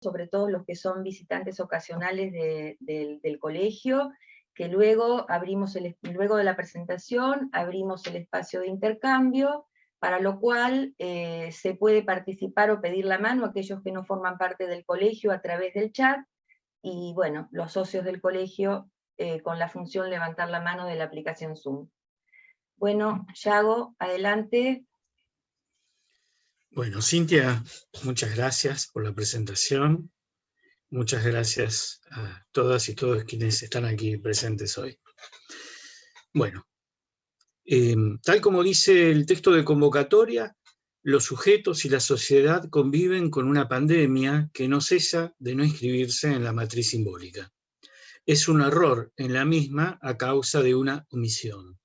sobre todo los que son visitantes ocasionales del colegio, que luego luego de la presentación abrimos el espacio de intercambio, para lo cual se puede participar o pedir la mano a aquellos que no forman parte del colegio a través del chat, y bueno, los socios del colegio con la función levantar la mano de la aplicación Zoom. Bueno, Yago, adelante. Bueno, Cintia, muchas gracias por la presentación. Muchas gracias a todas y todos quienes están aquí presentes hoy. Bueno, tal como dice el texto de convocatoria, los sujetos y la sociedad conviven con una pandemia que no cesa de no inscribirse en la matriz simbólica. Es un error en la misma a causa de una omisión.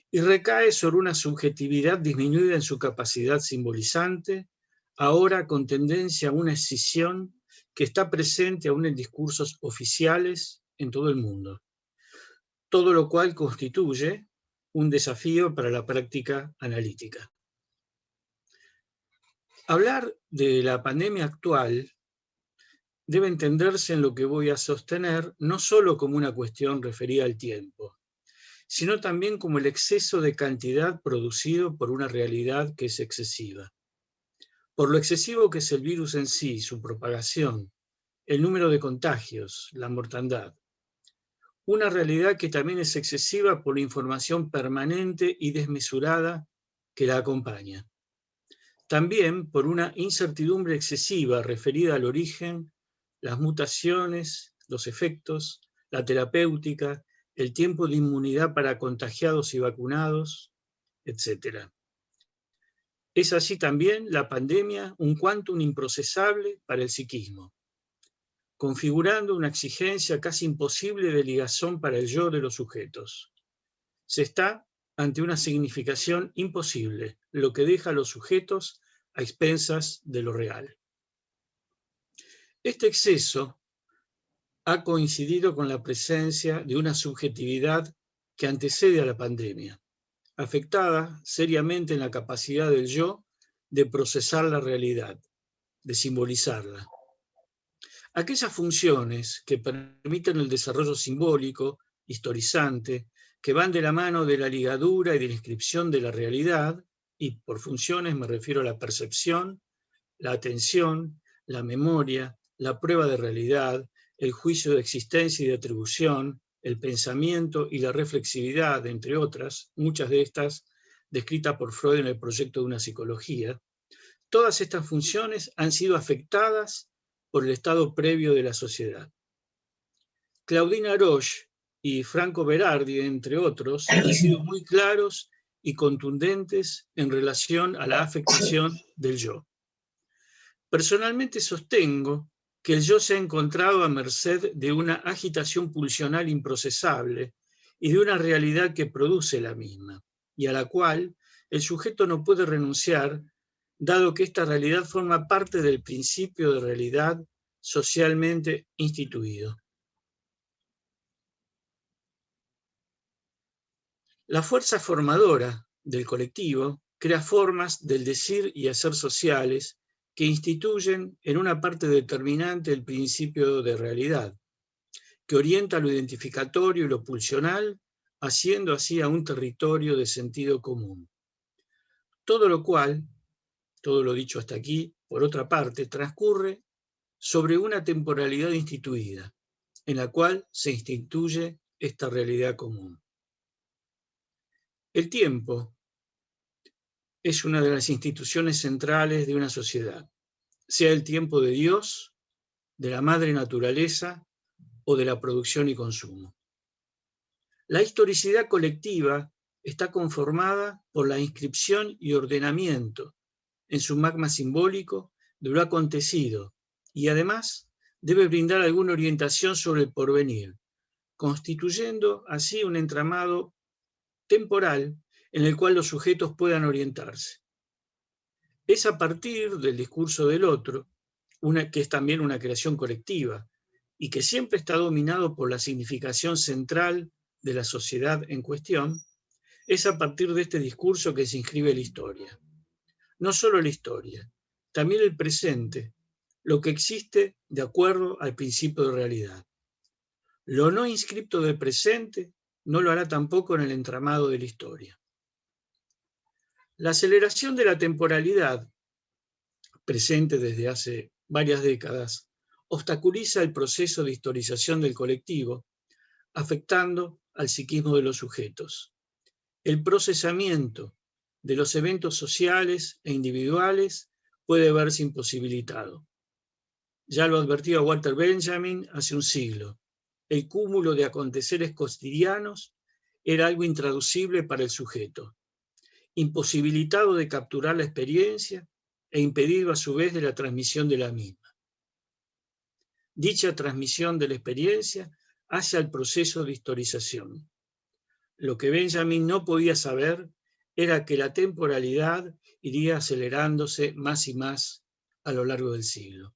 Y recae sobre una subjetividad disminuida en su capacidad simbolizante, ahora con tendencia a una escisión que está presente aún en discursos oficiales en todo el mundo. Todo lo cual constituye un desafío para la práctica analítica. Hablar de la pandemia actual debe entenderse en lo que voy a sostener no solo como una cuestión referida al tiempo, sino también como el exceso de cantidad producido por una realidad que es excesiva. Por lo excesivo que es el virus en sí, su propagación, el número de contagios, la mortandad. Una realidad que también es excesiva por la información permanente y desmesurada que la acompaña. También por una incertidumbre excesiva referida al origen, las mutaciones, los efectos, la terapéutica, el tiempo de inmunidad para contagiados y vacunados, etc. Es así también la pandemia un quantum improcesable para el psiquismo, configurando una exigencia casi imposible de ligazón para el yo de los sujetos. Se está ante una significación imposible, lo que deja a los sujetos a expensas de lo real. Este exceso ha coincidido con la presencia de una subjetividad que antecede a la pandemia, afectada seriamente en la capacidad del yo de procesar la realidad, de simbolizarla. Aquellas funciones que permiten el desarrollo simbólico, historizante, que van de la mano de la ligadura y de la inscripción de la realidad, y por funciones me refiero a la percepción, la atención, la memoria, la prueba de realidad, el juicio de existencia y de atribución, el pensamiento y la reflexividad, entre otras, muchas de estas descritas por Freud en el proyecto de una psicología. Todas estas funciones han sido afectadas por el estado previo de la sociedad. Claudine Aroche y Franco Berardi, entre otros, han sido muy claros y contundentes en relación a la afectación del yo. Personalmente sostengo que el yo se ha encontrado a merced de una agitación pulsional improcesable y de una realidad que produce la misma, y a la cual el sujeto no puede renunciar, dado que esta realidad forma parte del principio de realidad socialmente instituido. La fuerza formadora del colectivo crea formas del decir y hacer sociales que instituyen en una parte determinante el principio de realidad, que orienta lo identificatorio y lo pulsional, haciendo así a un territorio de sentido común. Todo lo cual, todo lo dicho hasta aquí, por otra parte, transcurre sobre una temporalidad instituida, en la cual se instituye esta realidad común. El tiempo es una de las instituciones centrales de una sociedad, sea el tiempo de Dios, de la madre naturaleza o de la producción y consumo. La historicidad colectiva está conformada por la inscripción y ordenamiento en su magma simbólico de lo acontecido y además debe brindar alguna orientación sobre el porvenir, constituyendo así un entramado temporal en el cual los sujetos puedan orientarse. Es a partir del discurso del otro, que es también una creación colectiva, y que siempre está dominado por la significación central de la sociedad en cuestión, es a partir de este discurso que se inscribe la historia. No solo la historia, también el presente, lo que existe de acuerdo al principio de realidad. Lo no inscripto del presente no lo hará tampoco en el entramado de la historia. La aceleración de la temporalidad, presente desde hace varias décadas, obstaculiza el proceso de historización del colectivo, afectando al psiquismo de los sujetos. El procesamiento de los eventos sociales e individuales puede verse imposibilitado. Ya lo advertía Walter Benjamin hace un siglo. El cúmulo de aconteceres cotidianos era algo intraducible para el sujeto, imposibilitado de capturar la experiencia e impedido a su vez de la transmisión de la misma. Dicha transmisión de la experiencia hace al proceso de historización. Lo que Benjamin no podía saber era que la temporalidad iría acelerándose más y más a lo largo del siglo.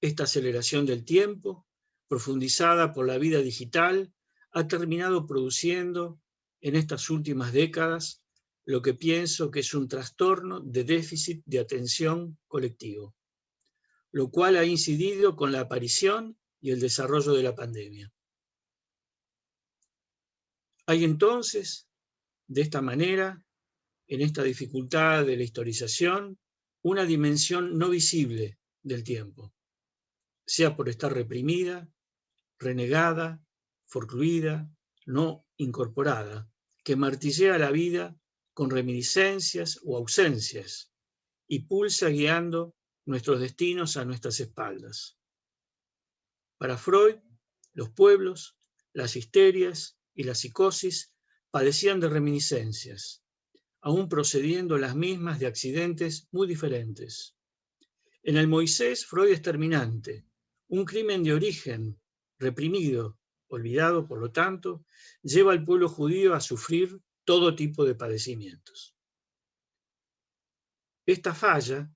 Esta aceleración del tiempo, profundizada por la vida digital, ha terminado produciendo en estas últimas décadas lo que pienso que es un trastorno de déficit de atención colectivo, lo cual ha incidido con la aparición y el desarrollo de la pandemia. Hay entonces, de esta manera, en esta dificultad de la historización, una dimensión no visible del tiempo, sea por estar reprimida, renegada, forcluida, no incorporada, que martillea la vida con reminiscencias o ausencias y pulsa guiando nuestros destinos a nuestras espaldas. Para Freud, los pueblos, las histerias y la psicosis padecían de reminiscencias, aún procediendo las mismas de accidentes muy diferentes. En el Moisés, Freud es terminante, un crimen de origen reprimido, olvidado, por lo tanto, lleva al pueblo judío a sufrir todo tipo de padecimientos. Esta falla,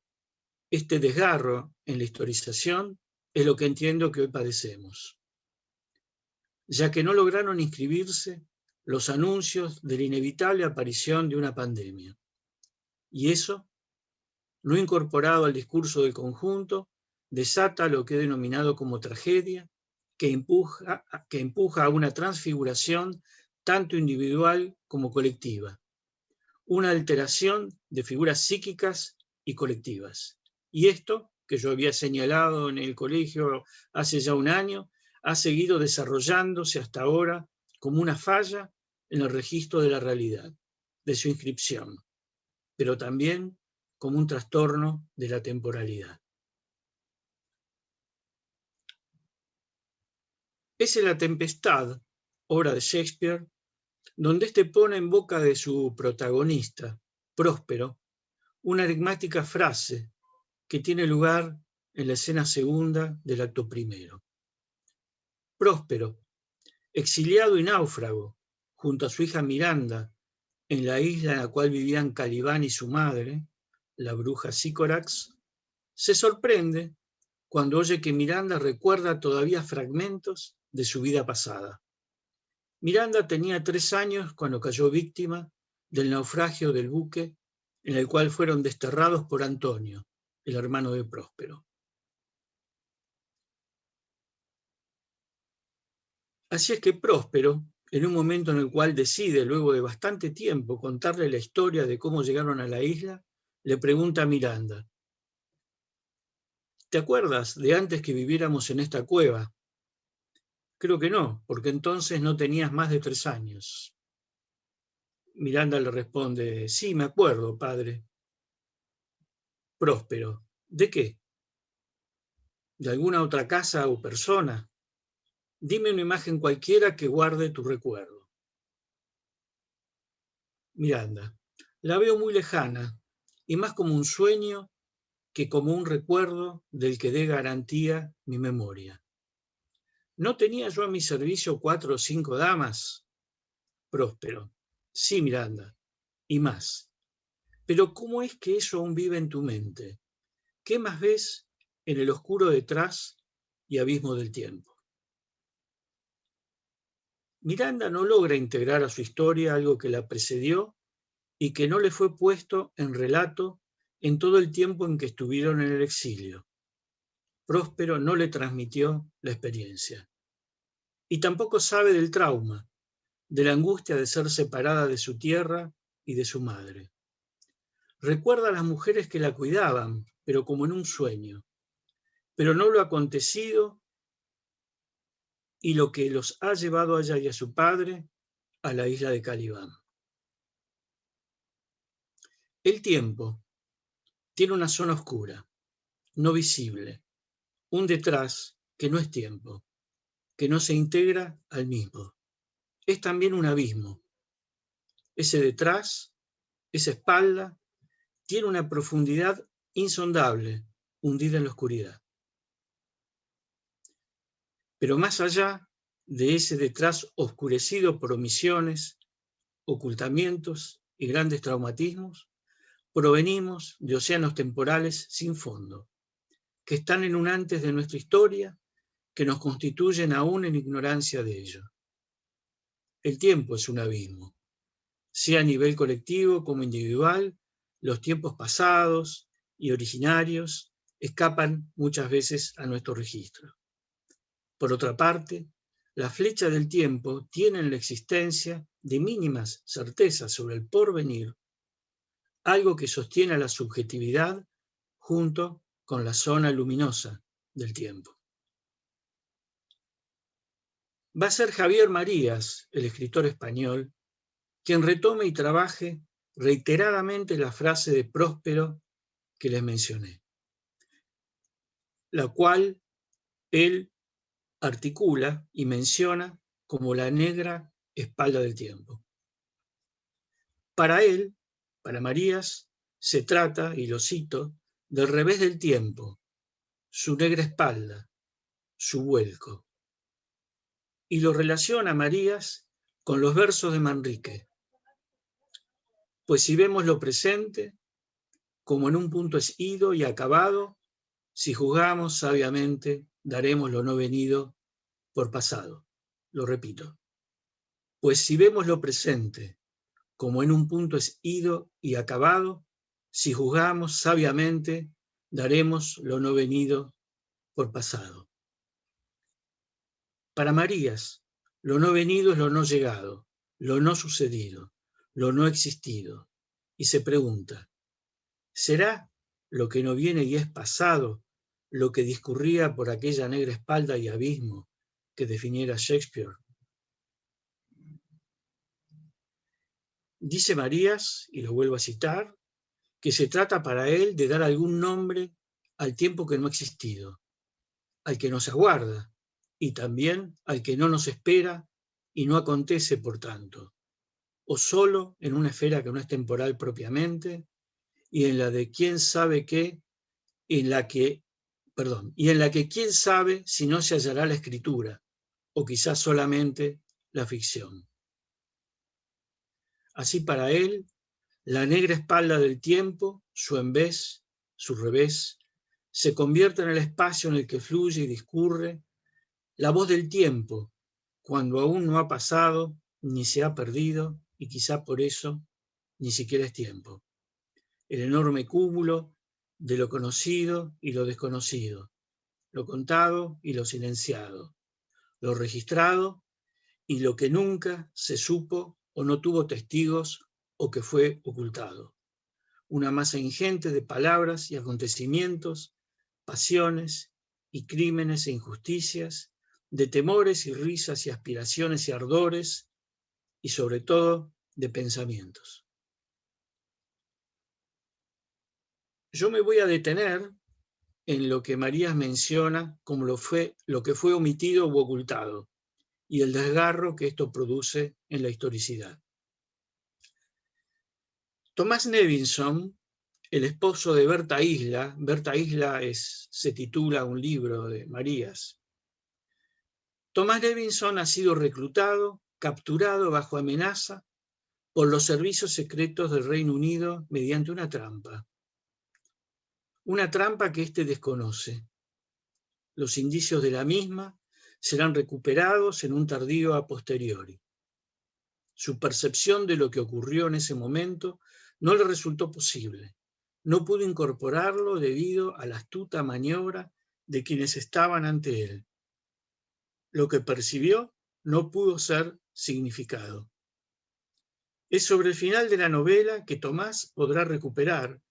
este desgarro en la historización, es lo que entiendo que hoy padecemos, ya que no lograron inscribirse los anuncios de la inevitable aparición de una pandemia. Y eso, no incorporado al discurso del conjunto, desata lo que he denominado como tragedia, que empuja a una transfiguración tanto individual como colectiva, una alteración de figuras psíquicas y colectivas. Y esto, que yo había señalado en el colegio hace ya un año, ha seguido desarrollándose hasta ahora como una falla en el registro de la realidad, de su inscripción, pero también como un trastorno de la temporalidad. Es en La Tempestad, obra de Shakespeare, donde éste pone en boca de su protagonista, Próspero, una enigmática frase que tiene lugar en la escena segunda del acto primero. Próspero, exiliado y náufrago, junto a su hija Miranda, en la isla en la cual vivían Calibán y su madre, la bruja Sícorax, se sorprende cuando oye que Miranda recuerda todavía fragmentos de su vida pasada. Miranda tenía 3 años cuando cayó víctima del naufragio del buque en el cual fueron desterrados por Antonio, el hermano de Próspero. Así es que Próspero, en un momento en el cual decide, luego de bastante tiempo, contarle la historia de cómo llegaron a la isla, le pregunta a Miranda: ¿te acuerdas de antes que viviéramos en esta cueva? Creo que no, porque entonces no tenías más de 3 años. Miranda le responde: sí, me acuerdo, padre. Próspero: ¿de qué? ¿De alguna otra casa o persona? Dime una imagen cualquiera que guarde tu recuerdo. Miranda: la veo muy lejana y más como un sueño que como un recuerdo del que dé garantía mi memoria. ¿No tenía yo a mi servicio 4 o 5 damas? Próspero: sí, Miranda, y más. Pero ¿cómo es que eso aún vive en tu mente? ¿Qué más ves en el oscuro detrás y abismo del tiempo? Miranda no logra integrar a su historia algo que la precedió y que no le fue puesto en relato en todo el tiempo en que estuvieron en el exilio. Próspero no le transmitió la experiencia. Y tampoco sabe del trauma, de la angustia de ser separada de su tierra y de su madre. Recuerda a las mujeres que la cuidaban, pero como en un sueño, pero no lo acontecido y lo que los ha llevado a ella y a su padre a la isla de Calibán. El tiempo tiene una zona oscura, no visible, un detrás que no es tiempo, que no se integra al mismo. Es también un abismo. Ese detrás, esa espalda, tiene una profundidad insondable, hundida en la oscuridad. Pero más allá de ese detrás oscurecido por omisiones, ocultamientos y grandes traumatismos, provenimos de océanos temporales sin fondo, que están en un antes de nuestra historia, que nos constituyen aún en ignorancia de ello. El tiempo es un abismo, sea a nivel colectivo como individual. Los tiempos pasados y originarios escapan muchas veces a nuestro registro. Por otra parte, la flecha del tiempo tiene la existencia de mínimas certezas sobre el porvenir, algo que sostiene a la subjetividad junto con la zona luminosa del tiempo. Va a ser Javier Marías, el escritor español, quien retome y trabaje reiteradamente la frase de Próspero que les mencioné, la cual él articula y menciona como la negra espalda del tiempo. Para él, para Marías, se trata, y lo cito, del revés del tiempo, su negra espalda, su vuelco. Y lo relaciona Marías con los versos de Manrique. Pues si vemos lo presente, como en un punto es ido y acabado, si juzgamos sabiamente, daremos lo no venido por pasado. Lo repito. Pues si vemos lo presente, como en un punto es ido y acabado, si juzgamos sabiamente, daremos lo no venido por pasado. Para Marías, lo no venido es lo no llegado, lo no sucedido, lo no existido. Y se pregunta, ¿será lo que no viene y es pasado lo que discurría por aquella negra espalda y abismo que definiera Shakespeare? Dice Marías, y lo vuelvo a citar, que se trata para él de dar algún nombre al tiempo que no ha existido, al que nos aguarda y también al que no nos espera y no acontece por tanto, o solo en una esfera que no es temporal propiamente y en la de quién sabe qué, y en la que quién sabe si no se hallará la escritura o quizás solamente la ficción. Así para él, la negra espalda del tiempo, su envés, su revés, se convierte en el espacio en el que fluye y discurre la voz del tiempo, cuando aún no ha pasado ni se ha perdido, y quizá por eso ni siquiera es tiempo. El enorme cúmulo de lo conocido y lo desconocido, lo contado y lo silenciado, lo registrado y lo que nunca se supo o no tuvo testigos o que fue ocultado. Una masa ingente de palabras y acontecimientos, pasiones y crímenes e injusticias, de temores y risas y aspiraciones y ardores, y sobre todo de pensamientos. Yo me voy a detener en lo que Marías menciona como lo que fue omitido u ocultado, y el desgarro que esto produce en la historicidad. Tomás Nevinson, el esposo de Berta Isla se titula un libro de Marías. Tomás Nevinson ha sido reclutado, capturado bajo amenaza por los servicios secretos del Reino Unido mediante una trampa. Una trampa que éste desconoce. Los indicios de la misma serán recuperados en un tardío a posteriori. Su percepción de lo que ocurrió en ese momento no le resultó posible. No pudo incorporarlo debido a la astuta maniobra de quienes estaban ante él. Lo que percibió no pudo ser significado. Es sobre el final de la novela que Tomás podrá recuperar,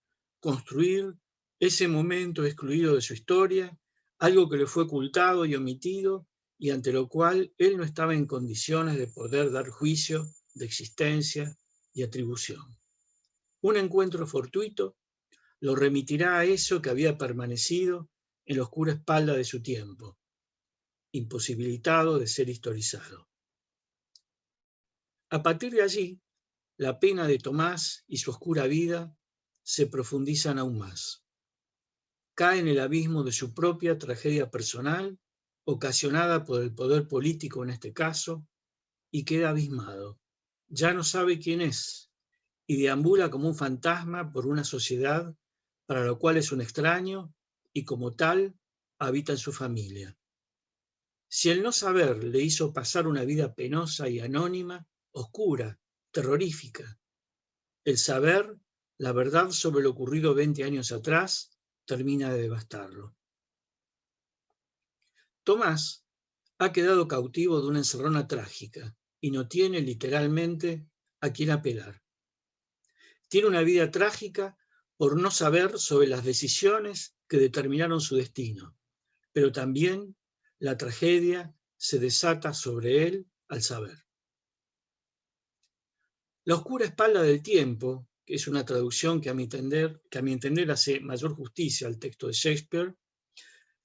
construir ese momento excluido de su historia, algo que le fue ocultado y omitido, y ante lo cual él no estaba en condiciones de poder dar juicio de existencia y atribución. Un encuentro fortuito lo remitirá a eso que había permanecido en la oscura espalda de su tiempo, imposibilitado de ser historizado. A partir de allí, la pena de Tomás y su oscura vida se profundizan aún más. Cae en el abismo de su propia tragedia personal, ocasionada por el poder político en este caso, y queda abismado. Ya no sabe quién es, y deambula como un fantasma por una sociedad para la cual es un extraño, y como tal habita en su familia. Si el no saber le hizo pasar una vida penosa y anónima, oscura, terrorífica, el saber, la verdad sobre lo ocurrido 20 años atrás, termina de devastarlo. Tomás ha quedado cautivo de una encerrona trágica y no tiene literalmente a quién apelar. Tiene una vida trágica por no saber sobre las decisiones que determinaron su destino, pero también la tragedia se desata sobre él al saber. La oscura espalda del tiempo, que es una traducción que a mi entender hace mayor justicia al texto de Shakespeare,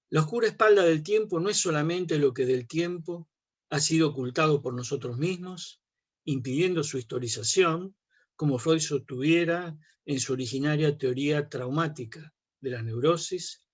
la oscura espalda del tiempo no es solamente lo que del tiempo ha sido ocultado por nosotros mismos, impidiendo su historización, como Freud sostuviera en su originaria teoría traumática de la neurosis,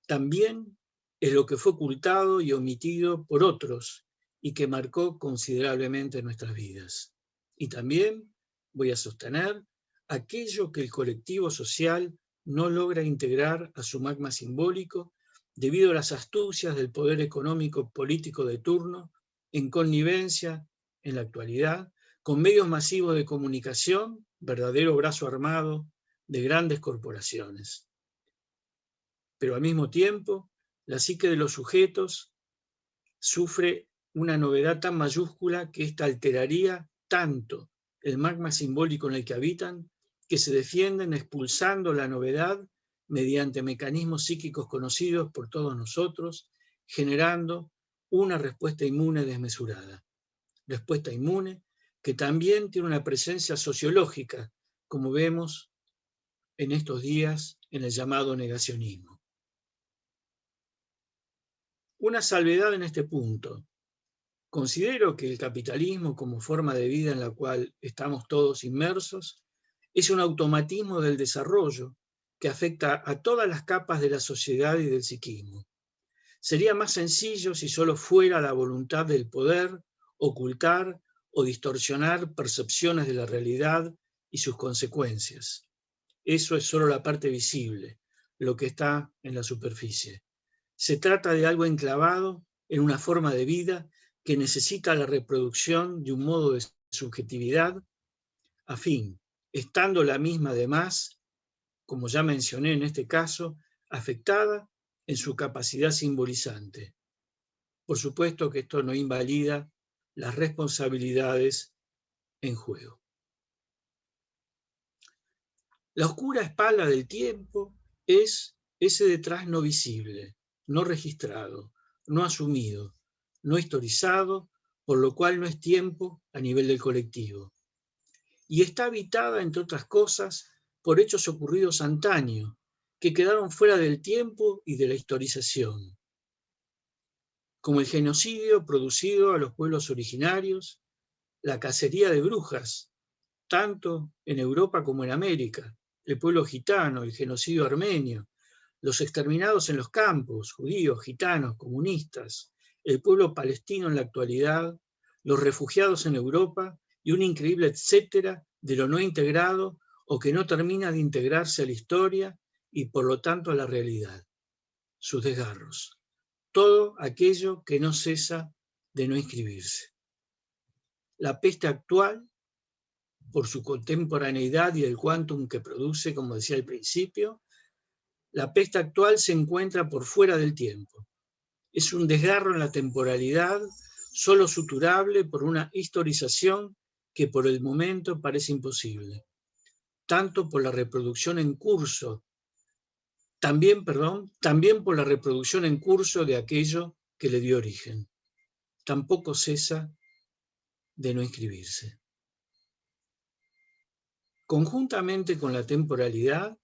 también es lo que fue ocultado y omitido por otros y que marcó considerablemente nuestras vidas. Y también, voy a sostener, aquello que el colectivo social no logra integrar a su magma simbólico debido a las astucias del poder económico político de turno, en connivencia, en la actualidad, con medios masivos de comunicación, verdadero brazo armado de grandes corporaciones. Pero al mismo tiempo, la psique de los sujetos sufre una novedad tan mayúscula que ésta alteraría tanto el magma simbólico en el que habitan, que se defienden expulsando la novedad mediante mecanismos psíquicos conocidos por todos nosotros, generando una respuesta inmune desmesurada. Respuesta inmune que también tiene una presencia sociológica, como vemos en estos días en el llamado negacionismo. Una salvedad en este punto. Considero que el capitalismo como forma de vida en la cual estamos todos inmersos es un automatismo del desarrollo que afecta a todas las capas de la sociedad y del psiquismo. Sería más sencillo si solo fuera la voluntad del poder ocultar o distorsionar percepciones de la realidad y sus consecuencias. Eso es solo la parte visible, lo que está en la superficie. Se trata de algo enclavado en una forma de vida que necesita la reproducción de un modo de subjetividad a fin, estando la misma además, como ya mencioné en este caso, afectada en su capacidad simbolizante. Por supuesto que esto no invalida las responsabilidades en juego. La oscura espalda del tiempo es ese detrás no visible, no registrado, no asumido, no historizado, por lo cual no es tiempo a nivel del colectivo. Y está habitada, entre otras cosas, por hechos ocurridos antaño, que quedaron fuera del tiempo y de la historización, como el genocidio producido a los pueblos originarios, la cacería de brujas, tanto en Europa como en América, el pueblo gitano, el genocidio armenio, los exterminados en los campos, judíos, gitanos, comunistas, el pueblo palestino en la actualidad, los refugiados en Europa y un increíble etcétera de lo no integrado o que no termina de integrarse a la historia y por lo tanto a la realidad, sus desgarros. Todo aquello que no cesa de no inscribirse. La peste actual, por su contemporaneidad y el quantum que produce, como decía al principio, La peste actual se encuentra por fuera del tiempo. Es un desgarro en la temporalidad, solo suturable por una historización que por el momento parece imposible. Tanto por la reproducción en curso, también por la reproducción en curso de aquello que le dio origen. Tampoco cesa de no inscribirse. Conjuntamente con la temporalidad,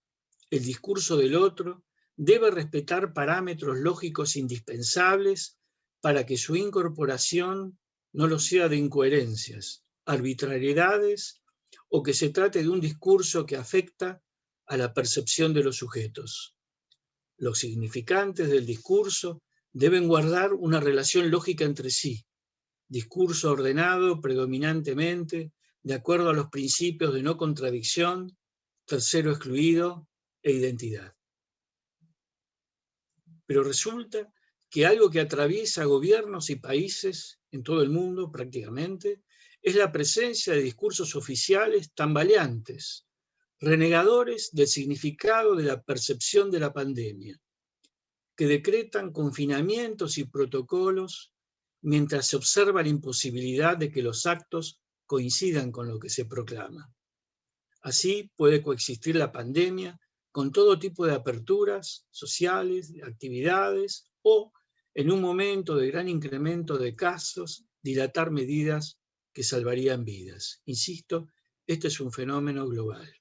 el discurso del otro debe respetar parámetros lógicos indispensables para que su incorporación no lo sea de incoherencias, arbitrariedades o que se trate de un discurso que afecta a la percepción de los sujetos. Los significantes del discurso deben guardar una relación lógica entre sí, discurso ordenado predominantemente de acuerdo a los principios de no contradicción, tercero excluido e identidad. Pero resulta que algo que atraviesa gobiernos y países en todo el mundo prácticamente es la presencia de discursos oficiales tambaleantes, renegadores del significado de la percepción de la pandemia, que decretan confinamientos y protocolos mientras se observa la imposibilidad de que los actos coincidan con lo que se proclama. Así puede coexistir la pandemia con todo tipo de aperturas sociales, de actividades, o, en un momento de gran incremento de casos, dilatar medidas que salvarían vidas. Insisto, este es un fenómeno global.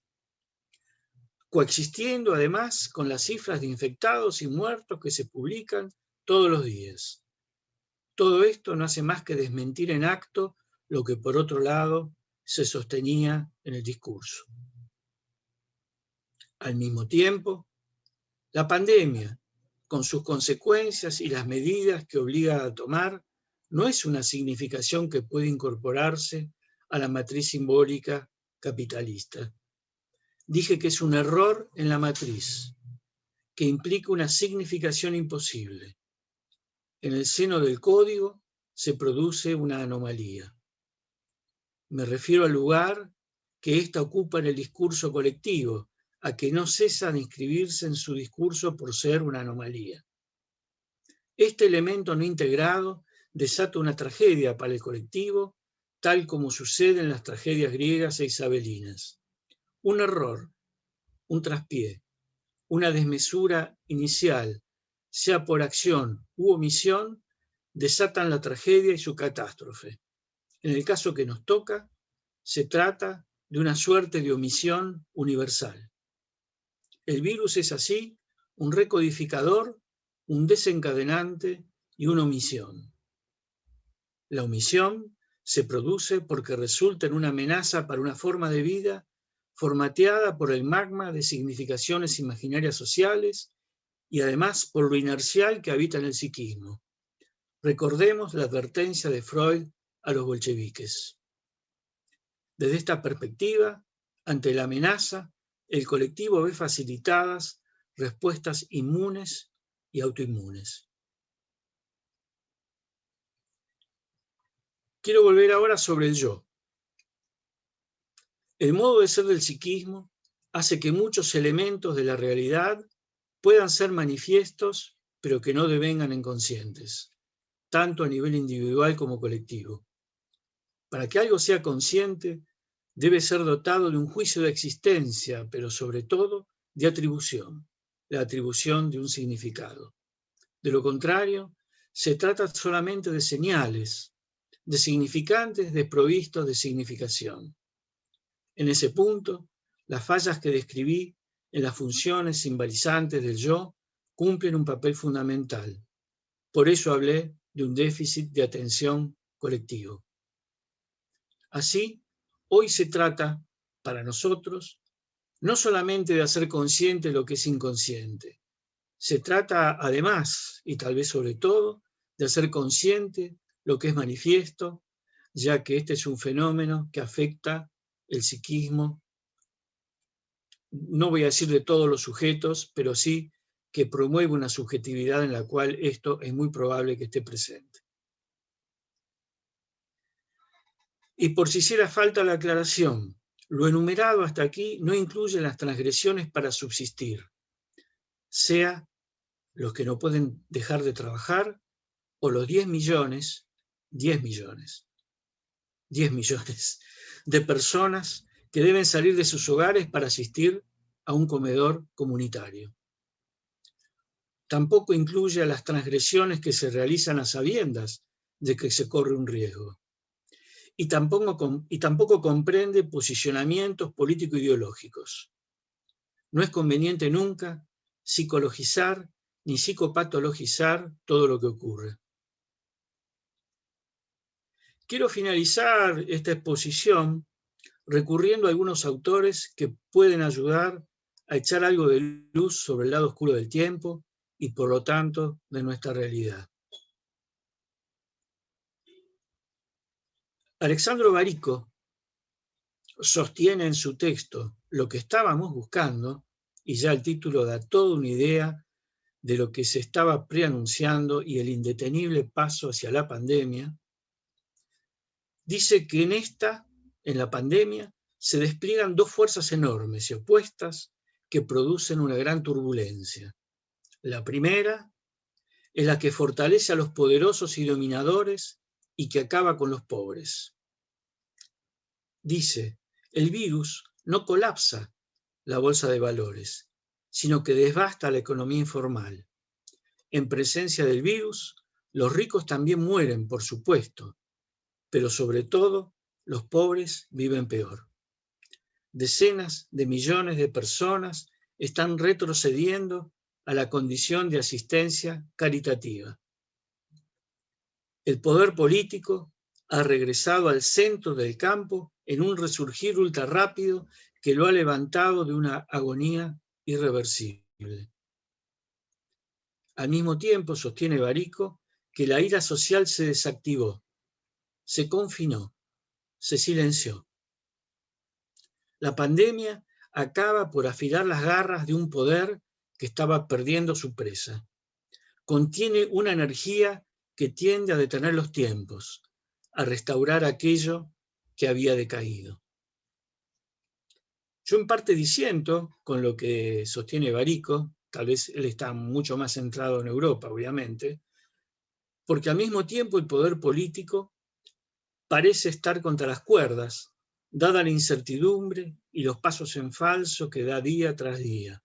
Coexistiendo además con las cifras de infectados y muertos que se publican todos los días. Todo esto no hace más que desmentir en acto lo que por otro lado se sostenía en el discurso. Al mismo tiempo, la pandemia, con sus consecuencias y las medidas que obliga a tomar, no es una significación que puede incorporarse a la matriz simbólica capitalista. Dije que es un error en la matriz, que implica una significación imposible. En el seno del código se produce una anomalía. Me refiero al lugar que ésta ocupa en el discurso colectivo, a que no cesa de inscribirse en su discurso por ser una anomalía. Este elemento no integrado desata una tragedia para el colectivo, tal como sucede en las tragedias griegas e isabelinas. Un error, un traspié, una desmesura inicial, sea por acción u omisión, desatan la tragedia y su catástrofe. En el caso que nos toca, se trata de una suerte de omisión universal. El virus es así un recodificador, un desencadenante y una omisión. La omisión se produce porque resulta en una amenaza para una forma de vida formateada por el magma de significaciones imaginarias sociales y además por lo inercial que habita en el psiquismo. Recordemos la advertencia de Freud a los bolcheviques. Desde esta perspectiva, ante la amenaza, el colectivo ve facilitadas respuestas inmunes y autoinmunes. Quiero volver ahora sobre el yo. El modo de ser del psiquismo hace que muchos elementos de la realidad puedan ser manifiestos, pero que no devengan inconscientes, tanto a nivel individual como colectivo. Para que algo sea consciente, debe ser dotado de un juicio de existencia, pero sobre todo de atribución, la atribución de un significado. De lo contrario, se trata solamente de señales, de significantes desprovistos de significación. En ese punto, las fallas que describí en las funciones simbolizantes del yo cumplen un papel fundamental. Por eso hablé de un déficit de atención colectivo. Así, hoy se trata, para nosotros, no solamente de hacer consciente lo que es inconsciente. Se trata, además, y tal vez sobre todo, de hacer consciente lo que es manifiesto, ya que este es un fenómeno que afecta el psiquismo, no voy a decir de todos los sujetos, pero sí que promueve una subjetividad en la cual esto es muy probable que esté presente. Y por si hiciera falta la aclaración, lo enumerado hasta aquí no incluye las transgresiones para subsistir, sea los que no pueden dejar de trabajar o los 10 millones de personas que deben salir de sus hogares para asistir a un comedor comunitario. Tampoco incluye a las transgresiones que se realizan a sabiendas de que se corre un riesgo. Y tampoco comprende posicionamientos político-ideológicos. No es conveniente nunca psicologizar ni psicopatologizar todo lo que ocurre. Quiero finalizar esta exposición recurriendo a algunos autores que pueden ayudar a echar algo de luz sobre el lado oscuro del tiempo y por lo tanto de nuestra realidad. Alexandro Barico sostiene en su texto Lo que estábamos buscando, y ya el título da toda una idea de lo que se estaba preanunciando y el indetenible paso hacia la pandemia. Dice que en la pandemia, se despliegan dos fuerzas enormes y opuestas que producen una gran turbulencia. La primera es la que fortalece a los poderosos y dominadores y que acaba con los pobres. Dice, el virus no colapsa la bolsa de valores, sino que devasta la economía informal. En presencia del virus, los ricos también mueren, por supuesto, pero sobre todo los pobres viven peor. Decenas de millones de personas están retrocediendo a la condición de asistencia caritativa. El poder político ha regresado al centro del campo en un resurgir ultrarrápido que lo ha levantado de una agonía irreversible. Al mismo tiempo, sostiene Barico, que la ira social se desactivó, se confinó, se silenció. La pandemia acaba por afilar las garras de un poder que estaba perdiendo su presa. Contiene una energía que tiende a detener los tiempos, a restaurar aquello que había decaído. Yo en parte disiento con lo que sostiene Barico, tal vez él está mucho más centrado en Europa, obviamente, porque al mismo tiempo el poder político parece estar contra las cuerdas, dada la incertidumbre y los pasos en falso que da día tras día.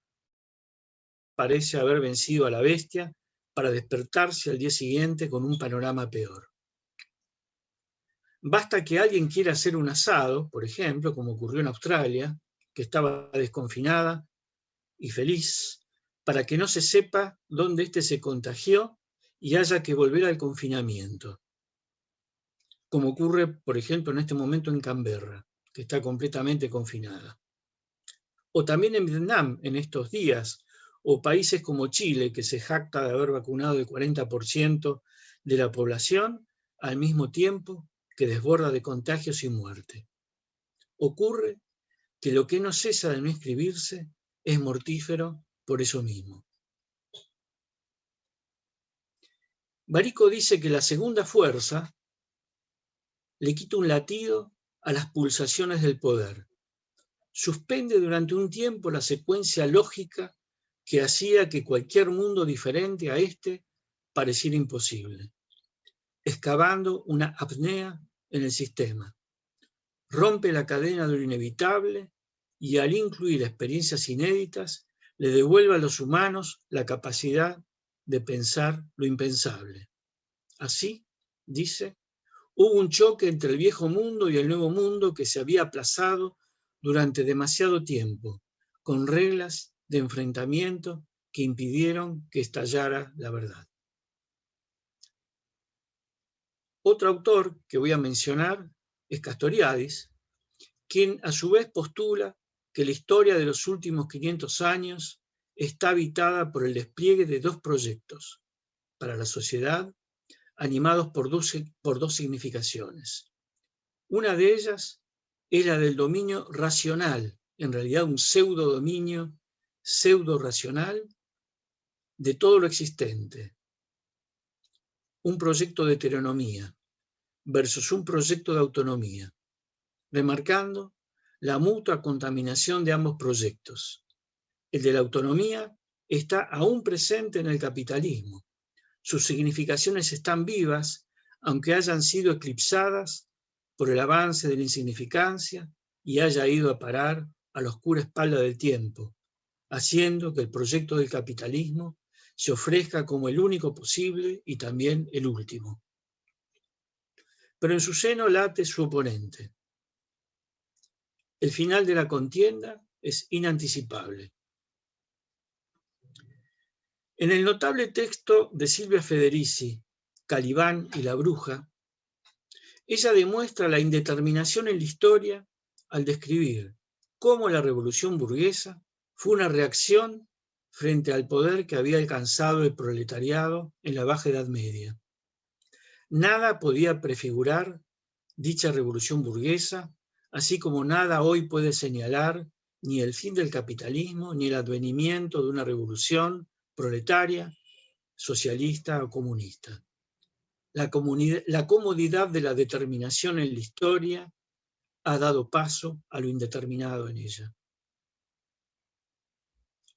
Parece haber vencido a la bestia para despertarse al día siguiente con un panorama peor. Basta que alguien quiera hacer un asado, por ejemplo, como ocurrió en Australia, que estaba desconfinada y feliz, para que no se sepa dónde éste se contagió y haya que volver al confinamiento. Como ocurre, por ejemplo, en este momento en Canberra, que está completamente confinada. O también en Vietnam, en estos días, o países como Chile, que se jacta de haber vacunado el 40% de la población, al mismo tiempo que desborda de contagios y muerte. Ocurre que lo que no cesa de no escribirse es mortífero por eso mismo. Barico dice que la segunda fuerza le quita un latido a las pulsaciones del poder. Suspende durante un tiempo la secuencia lógica que hacía que cualquier mundo diferente a este pareciera imposible, excavando una apnea en el sistema. Rompe la cadena de lo inevitable y al incluir experiencias inéditas, le devuelve a los humanos la capacidad de pensar lo impensable. Así, dice, hubo un choque entre el viejo mundo y el nuevo mundo que se había aplazado durante demasiado tiempo, con reglas de enfrentamiento que impidieron que estallara la verdad. Otro autor que voy a mencionar es Castoriadis, quien a su vez postula que la historia de los últimos 500 años está habitada por el despliegue de dos proyectos para la sociedad, animados por dos significaciones. Una de ellas es la del dominio racional, en realidad un pseudo-dominio, pseudo-racional, de todo lo existente. Un proyecto de heteronomía versus un proyecto de autonomía, remarcando la mutua contaminación de ambos proyectos. El de la autonomía está aún presente en el capitalismo. Sus significaciones están vivas, aunque hayan sido eclipsadas por el avance de la insignificancia y haya ido a parar a la oscura espalda del tiempo, haciendo que el proyecto del capitalismo se ofrezca como el único posible y también el último. Pero en su seno late su oponente. El final de la contienda es inanticipable. En el notable texto de Silvia Federici, Calibán y la bruja, ella demuestra la indeterminación en la historia al describir cómo la revolución burguesa fue una reacción frente al poder que había alcanzado el proletariado en la Baja Edad Media. Nada podía prefigurar dicha revolución burguesa, así como nada hoy puede señalar ni el fin del capitalismo ni el advenimiento de una revolución proletaria, socialista o comunista. La comodidad de la determinación en la historia ha dado paso a lo indeterminado en ella.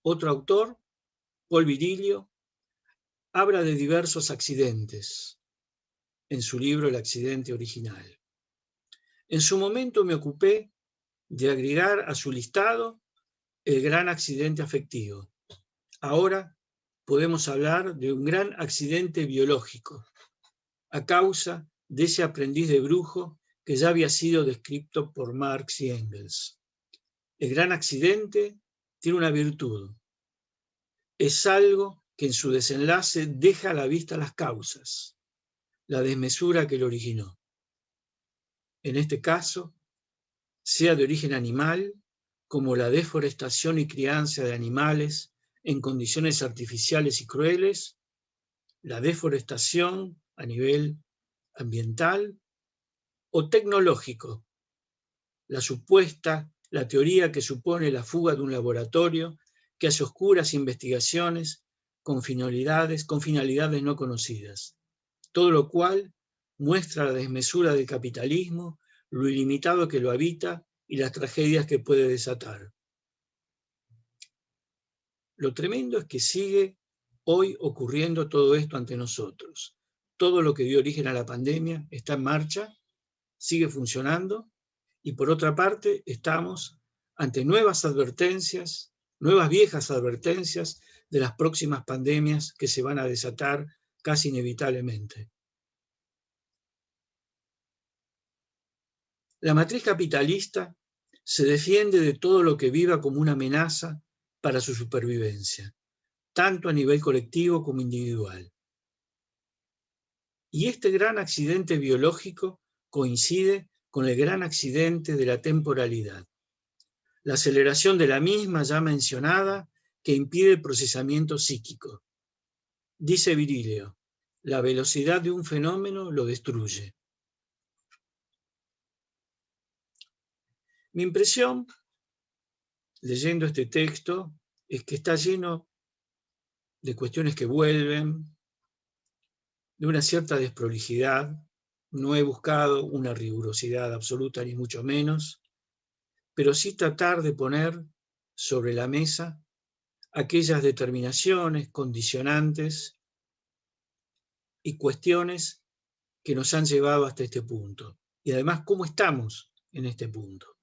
Otro autor, Paul Virilio, habla de diversos accidentes en su libro El accidente original. En su momento me ocupé de agregar a su listado el gran accidente afectivo. Ahora podemos hablar de un gran accidente biológico, a causa de ese aprendiz de brujo que ya había sido descrito por Marx y Engels. El gran accidente tiene una virtud. Es algo que en su desenlace deja a la vista las causas, la desmesura que lo originó. En este caso, sea de origen animal, como la deforestación y crianza de animales en condiciones artificiales y crueles, la deforestación a nivel ambiental o tecnológico, la teoría que supone la fuga de un laboratorio que hace oscuras investigaciones con finalidades no conocidas, todo lo cual muestra la desmesura del capitalismo, lo ilimitado que lo habita y las tragedias que puede desatar. Lo tremendo es que sigue hoy ocurriendo todo esto ante nosotros. Todo lo que dio origen a la pandemia está en marcha, sigue funcionando, y por otra parte estamos ante nuevas advertencias, nuevas viejas advertencias de las próximas pandemias que se van a desatar casi inevitablemente. La matriz capitalista se defiende de todo lo que viva como una amenaza para su supervivencia, tanto a nivel colectivo como individual. Y este gran accidente biológico coincide con el gran accidente de la temporalidad. La aceleración de la misma ya mencionada que impide el procesamiento psíquico. Dice Virilio, la velocidad de un fenómeno lo destruye. Mi impresión, leyendo este texto, es que está lleno de cuestiones que vuelven, de una cierta desprolijidad. No he buscado una rigurosidad absoluta, ni mucho menos, pero sí tratar de poner sobre la mesa aquellas determinaciones, condicionantes y cuestiones que nos han llevado hasta este punto. Y además, ¿cómo estamos en este punto?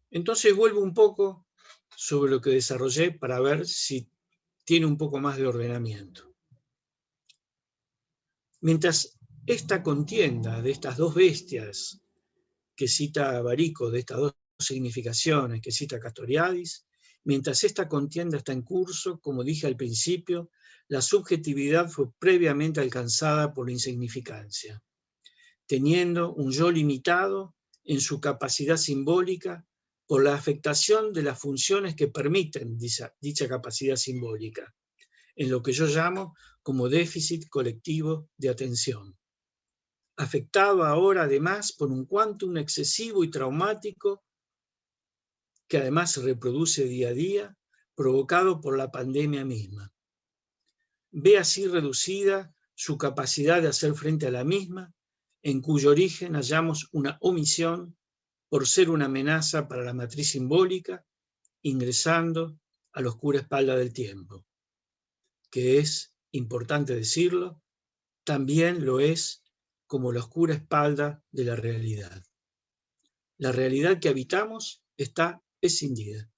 Entonces vuelvo un poco sobre lo que desarrollé para ver si tiene un poco más de ordenamiento. Mientras esta contienda de estas dos bestias que cita Barico, de estas dos significaciones que cita Castoriadis, mientras esta contienda está en curso, como dije al principio, la subjetividad fue previamente alcanzada por la insignificancia, teniendo un yo limitado en su capacidad simbólica por la afectación de las funciones que permiten dicha capacidad simbólica, en lo que yo llamo como déficit colectivo de atención. Afectado ahora además por un quantum excesivo y traumático que además se reproduce día a día, provocado por la pandemia misma. Ve así reducida su capacidad de hacer frente a la misma, en cuyo origen hallamos una omisión por ser una amenaza para la matriz simbólica, ingresando a la oscura espalda del tiempo, que es, importante decirlo, también lo es como la oscura espalda de la realidad. La realidad que habitamos está escindida.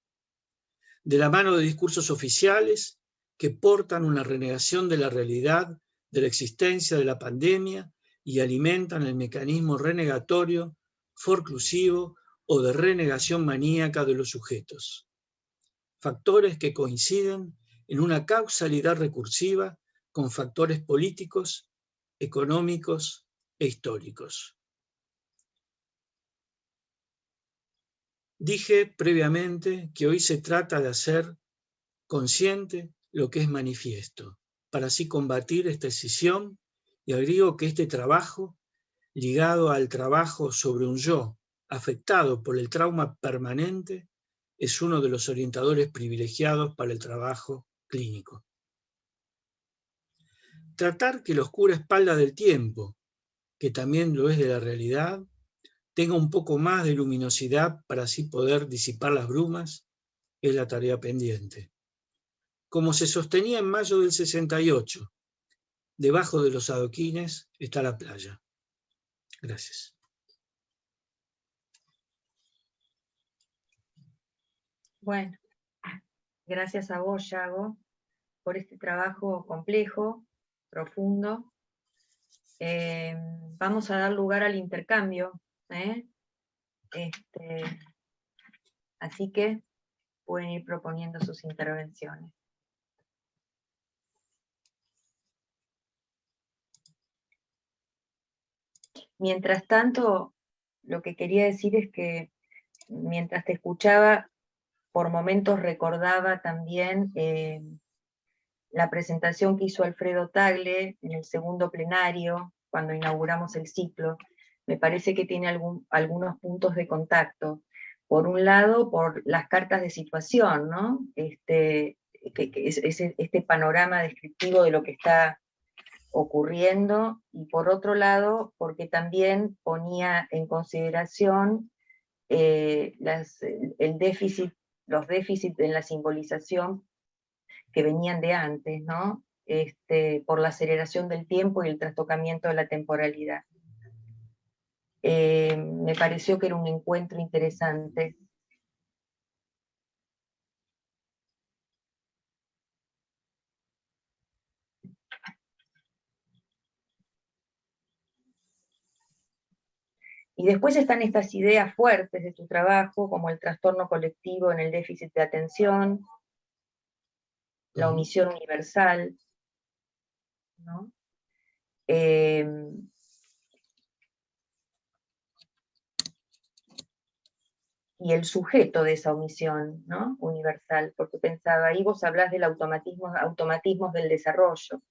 De la mano de discursos oficiales que portan una renegación de la realidad, de la existencia de la pandemia y alimentan el mecanismo renegatorio, forclusivo o de renegación maníaca de los sujetos. Factores que coinciden en una causalidad recursiva con factores políticos, económicos e históricos. Dije previamente que hoy se trata de hacer consciente lo que es manifiesto, para así combatir esta escisión, y agrego que este trabajo, ligado al trabajo sobre un yo afectado por el trauma permanente, es uno de los orientadores privilegiados para el trabajo clínico. Tratar que la oscura espalda del tiempo, que también lo es de la realidad, tenga un poco más de luminosidad para así poder disipar las brumas, es la tarea pendiente. Como se sostenía en mayo del 68, debajo de los adoquines está la playa. Gracias. Bueno, gracias a vos, Yago, por este trabajo complejo, profundo. Vamos a dar lugar al intercambio, así que pueden ir proponiendo sus intervenciones. Mientras tanto, lo que quería decir es que mientras te escuchaba, por momentos recordaba también la presentación que hizo Alfredo Tagle en el segundo plenario, cuando inauguramos el ciclo. Me parece que tiene algunos puntos de contacto. Por un lado, por las cartas de situación, ¿no? Este panorama descriptivo de lo que está ocurriendo, y por otro lado, porque también ponía en consideración el déficit, los déficits en la simbolización que venían de antes, ¿no? Por la aceleración del tiempo y el trastocamiento de la temporalidad. Me pareció que era un encuentro interesante. Y después están estas ideas fuertes de tu trabajo, como el trastorno colectivo en el déficit de atención, la omisión universal, ¿no? Y el sujeto de esa omisión, ¿no? Universal, porque pensaba, ahí vos hablás del automatismos del desarrollo,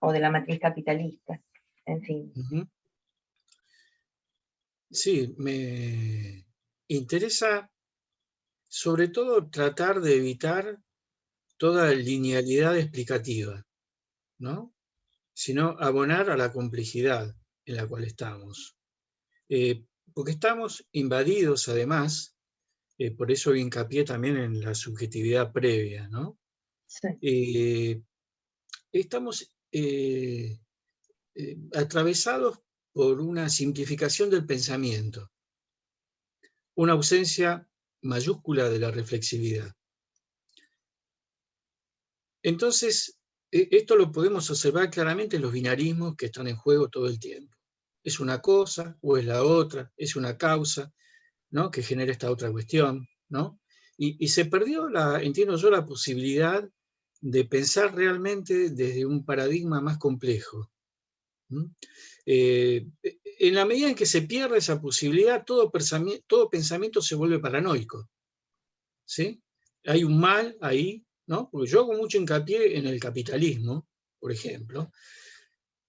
o de la matriz capitalista, en fin. Sí, me interesa sobre todo tratar de evitar toda linealidad explicativa, ¿no? Sino abonar a la complejidad en la cual estamos. Porque estamos invadidos, además, por eso hincapié también en la subjetividad previa, ¿no? Sí. Estamos atravesados por una simplificación del pensamiento, una ausencia mayúscula de la reflexividad. Entonces, esto lo podemos observar claramente en los binarismos que están en juego todo el tiempo. ¿Es una cosa o es la otra? ¿Es una causa, ¿no?, que genera esta otra cuestión, ¿no? Y se perdió, entiendo yo, la posibilidad de pensar realmente desde un paradigma más complejo. En la medida en que se pierde esa posibilidad, todo pensamiento se vuelve paranoico, ¿sí? Hay un mal ahí, ¿no? Porque yo hago mucho hincapié en el capitalismo, por ejemplo,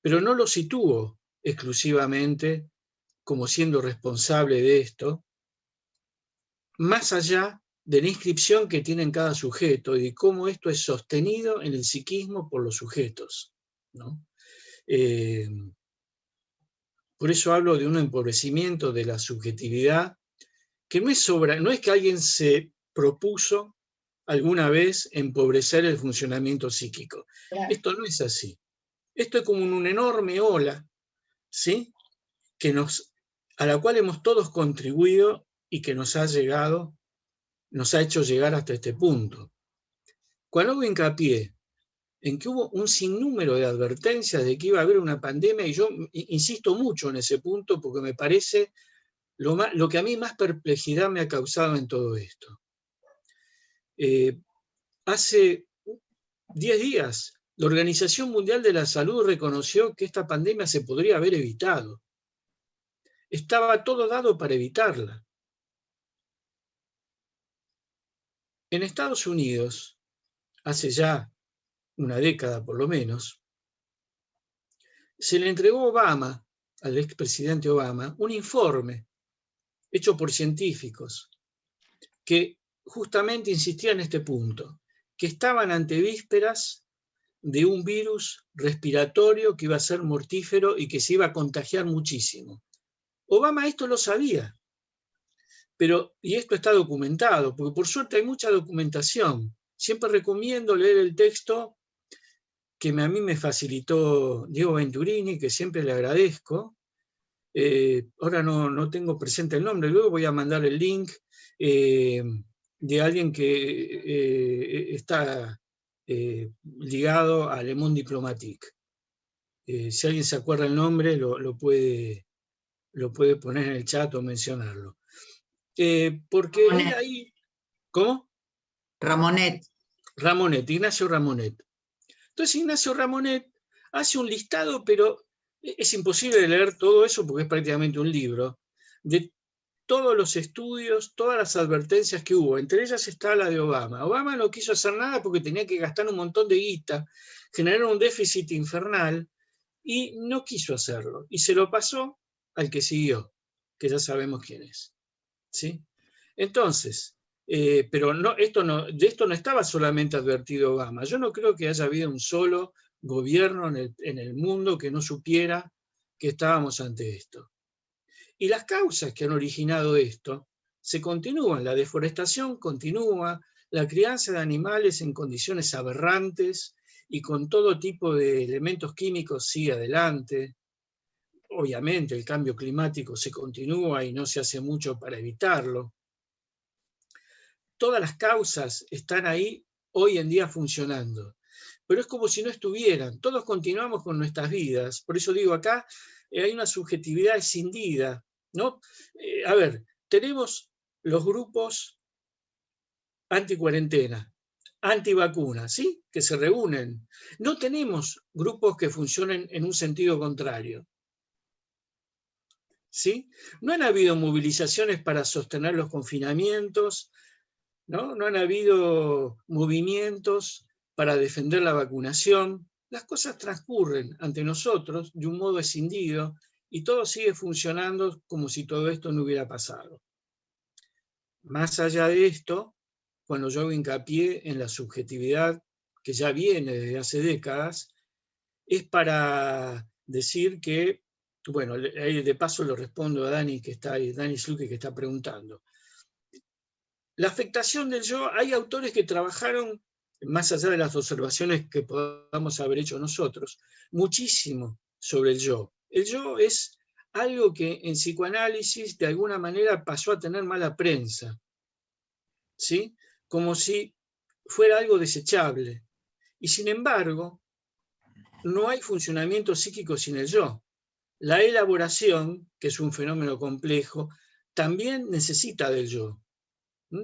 pero no lo sitúo exclusivamente como siendo responsable de esto, más allá de la inscripción que tiene en cada sujeto y de cómo esto es sostenido en el psiquismo por los sujetos, ¿no? Por eso hablo de un empobrecimiento de la subjetividad que no es que alguien se propuso alguna vez empobrecer el funcionamiento psíquico. Claro. Esto no es así. Esto es como una enorme ola, ¿sí? A la cual hemos todos contribuido y que nos ha hecho llegar hasta este punto. Cuando hago hincapié en que hubo un sinnúmero de advertencias de que iba a haber una pandemia, y yo insisto mucho en ese punto porque me parece lo que a mí más perplejidad me ha causado en todo esto. Hace 10 días, la Organización Mundial de la Salud reconoció que esta pandemia se podría haber evitado. Estaba todo dado para evitarla. En Estados Unidos, hace ya una década por lo menos, se le entregó a Obama, al expresidente Obama, un informe hecho por científicos que justamente insistían en este punto, que estaban ante vísperas de un virus respiratorio que iba a ser mortífero y que se iba a contagiar muchísimo. Obama esto lo sabía, y esto está documentado, porque por suerte hay mucha documentación. Siempre recomiendo leer el texto que a mí me facilitó Diego Venturini, que siempre le agradezco. Ahora no tengo presente el nombre, luego voy a mandar el link de alguien que está ligado a Le Monde Diplomatique. Si alguien se acuerda el nombre, lo puede poner en el chat o mencionarlo. Porque Ramonet. él ahí... ¿Cómo? Ramonet, Ignacio Ramonet. Entonces Ignacio Ramonet hace un listado, pero es imposible leer todo eso porque es prácticamente un libro, de todos los estudios, todas las advertencias que hubo. Entre ellas está la de Obama. Obama no quiso hacer nada porque tenía que gastar un montón de guita, generar un déficit infernal, y no quiso hacerlo. Y se lo pasó al que siguió, que ya sabemos quién es. ¿Sí? Entonces, pero de esto no estaba solamente advertido Obama. Yo no creo que haya habido un solo gobierno en el mundo que no supiera que estábamos ante esto. Y las causas que han originado esto se continúan. La deforestación continúa, la crianza de animales en condiciones aberrantes y con todo tipo de elementos químicos sigue adelante. Obviamente el cambio climático se continúa y no se hace mucho para evitarlo. Todas las causas están ahí hoy en día funcionando, pero es como si no estuvieran. Todos continuamos con nuestras vidas. Por eso digo, acá hay una subjetividad escindida, ¿no? A ver, tenemos los grupos anti-cuarentena, anti-vacuna, ¿sí? Que se reúnen. No tenemos grupos que funcionen en un sentido contrario. ¿Sí? No han habido movilizaciones para sostener los confinamientos, ¿no? No han habido movimientos para defender la vacunación. Las cosas transcurren ante nosotros de un modo escindido y todo sigue funcionando como si todo esto no hubiera pasado. Más allá de esto, cuando yo hago hincapié en la subjetividad que ya viene desde hace décadas, es para decir que, bueno, de paso lo respondo a Dani, que está ahí, Dani Sluke, que está preguntando. La afectación del yo, hay autores que trabajaron, más allá de las observaciones que podamos haber hecho nosotros, muchísimo sobre el yo. El yo es algo que en psicoanálisis de alguna manera pasó a tener mala prensa, ¿sí? Como si fuera algo desechable. Y sin embargo, no hay funcionamiento psíquico sin el yo. La elaboración, que es un fenómeno complejo, también necesita del yo.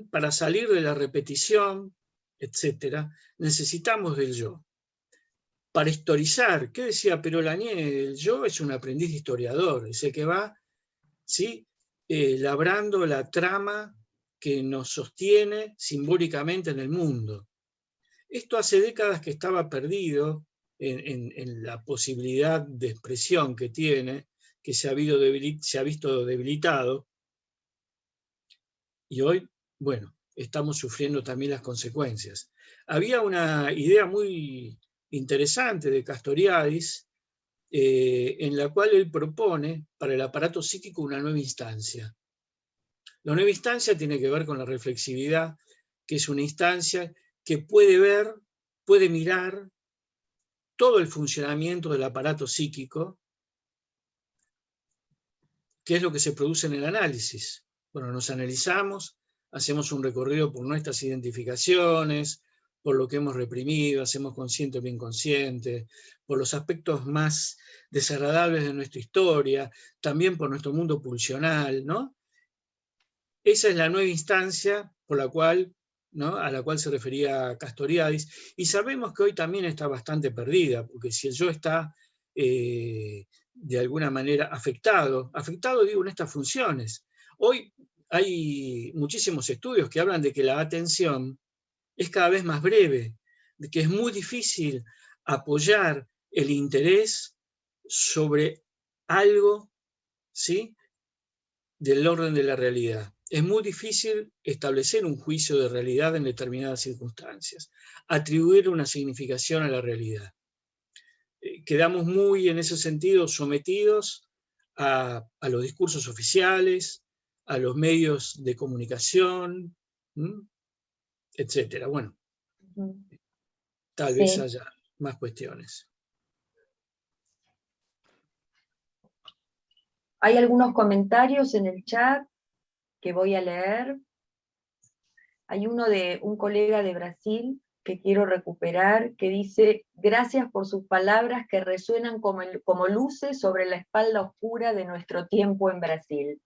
Para salir de la repetición, etcétera, necesitamos del yo. Para historizar, ¿qué decía Perolanié? El yo es un aprendiz de historiador, es el que va, ¿sí? Labrando la trama que nos sostiene simbólicamente en el mundo. Esto hace décadas que estaba perdido en la posibilidad de expresión que tiene, que se ha visto debilitado, y hoy, bueno, estamos sufriendo también las consecuencias. Había una idea muy interesante de Castoriadis, en la cual él propone para el aparato psíquico una nueva instancia. La nueva instancia tiene que ver con la reflexividad, que es una instancia que puede ver, puede mirar todo el funcionamiento del aparato psíquico, que es lo que se produce en el análisis. Bueno, nos analizamos, hacemos un recorrido por nuestras identificaciones, por lo que hemos reprimido, hacemos consciente o inconsciente, por los aspectos más desagradables de nuestra historia, también por nuestro mundo pulsional, ¿no? Esa es la nueva instancia por la cual, ¿no?, a la cual se refería Castoriadis, y sabemos que hoy también está bastante perdida, porque si el yo está de alguna manera afectado digo en estas funciones. Hoy hay muchísimos estudios que hablan de que la atención es cada vez más breve, de que es muy difícil apoyar el interés sobre algo, ¿sí?, del orden de la realidad. Es muy difícil establecer un juicio de realidad en determinadas circunstancias, atribuir una significación a la realidad. Quedamos muy, en ese sentido, sometidos a los discursos oficiales, a los medios de comunicación, etcétera. Bueno, tal vez haya más cuestiones. Hay algunos comentarios en el chat que voy a leer. Hay uno de un colega de Brasil que quiero recuperar, que dice: gracias por sus palabras que resuenan como luces sobre la espalda oscura de nuestro tiempo en Brasil.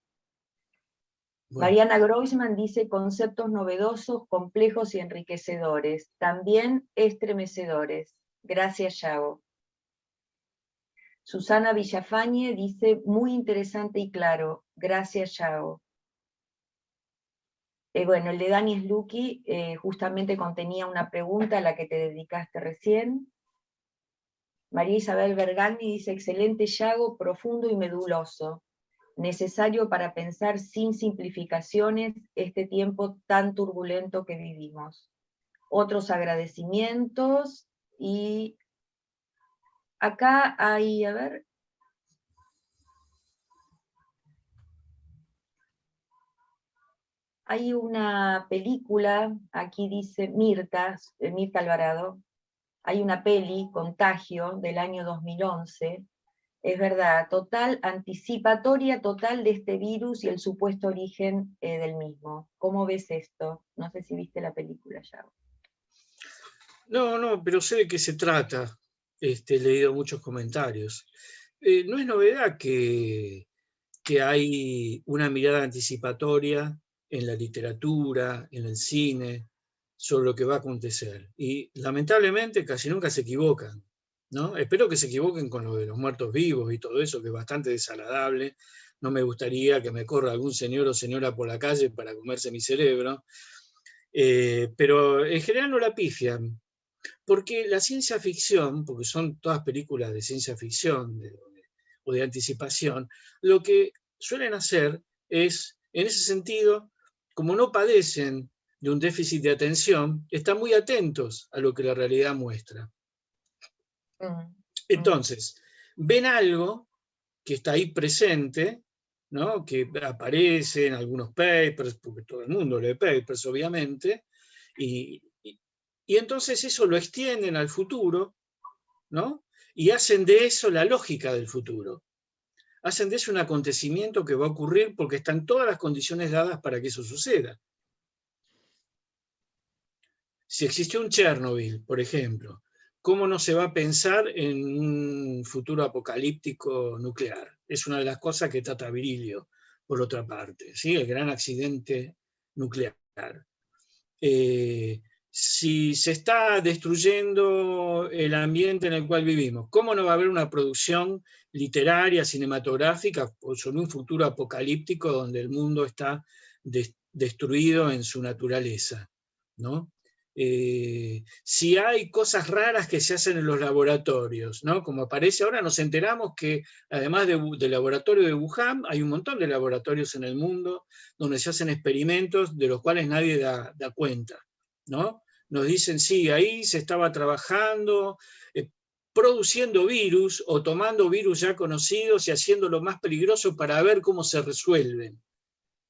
Bueno. Mariana Groisman dice: conceptos novedosos, complejos y enriquecedores, también estremecedores. Gracias, Yago. Susana Villafañe dice: muy interesante y claro. Gracias, Yago. Bueno, el de Dani Sluki justamente contenía una pregunta a la que te dedicaste recién. María Isabel Bergani dice: excelente, Yago, profundo y meduloso. Necesario para pensar sin simplificaciones este tiempo tan turbulento que vivimos. Otros agradecimientos, y acá hay, a ver, hay una película, aquí dice Mirta Alvarado, hay una peli, Contagio, del año 2011, es verdad, anticipatoria total de este virus y el supuesto origen del mismo. ¿Cómo ves esto? No sé si viste la película ya. No, pero sé de qué se trata. He leído muchos comentarios. No es novedad que hay una mirada anticipatoria en la literatura, en el cine, sobre lo que va a acontecer. Y lamentablemente casi nunca se equivocan, ¿no? Espero que se equivoquen con lo de los muertos vivos y todo eso, que es bastante desagradable. No me gustaría que me corra algún señor o señora por la calle para comerse mi cerebro. Pero en general no la pifian, porque la ciencia ficción, porque son todas películas de ciencia ficción o de anticipación, lo que suelen hacer es, en ese sentido, como no padecen de un déficit de atención, están muy atentos a lo que la realidad muestra. Entonces, ven algo que está ahí presente, ¿no?, que aparece en algunos papers, porque todo el mundo lee papers, obviamente, y entonces eso lo extienden al futuro, ¿no?, y hacen de eso la lógica del futuro. Hacen de eso un acontecimiento que va a ocurrir porque están todas las condiciones dadas para que eso suceda. Si existió un Chernobyl, por ejemplo, ¿cómo no se va a pensar en un futuro apocalíptico nuclear? Es una de las cosas que trata Virilio, por otra parte, ¿sí?, el gran accidente nuclear. Si se está destruyendo el ambiente en el cual vivimos, ¿cómo no va a haber una producción literaria, cinematográfica, sobre un futuro apocalíptico donde el mundo está destruido en su naturaleza, ¿no? Si hay cosas raras que se hacen en los laboratorios, ¿no?, como aparece ahora, nos enteramos que además del laboratorio de Wuhan, hay un montón de laboratorios en el mundo donde se hacen experimentos de los cuales nadie da cuenta, ¿no? Nos dicen, sí, ahí se estaba trabajando, produciendo virus o tomando virus ya conocidos y haciéndolo más peligroso para ver cómo se resuelven.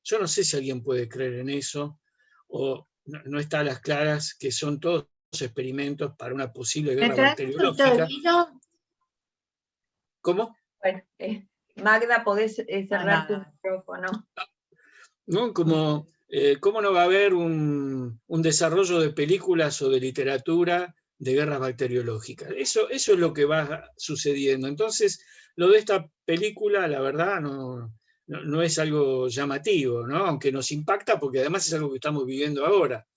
Yo no sé si alguien puede creer en eso, o no está a las claras que son todos experimentos para una posible ¿Me guerra traes un poquito de bacteriológica. vino? ¿Cómo? Bueno, Magda, podés cerrar tu nada. micrófono. ¿No? Como, ¿cómo no va a haber un desarrollo de películas o de literatura de guerras bacteriológicas? Eso es lo que va sucediendo. Entonces, lo de esta película, la verdad, no es algo llamativo, ¿no? Aunque nos impacta porque además es algo que estamos viviendo ahora.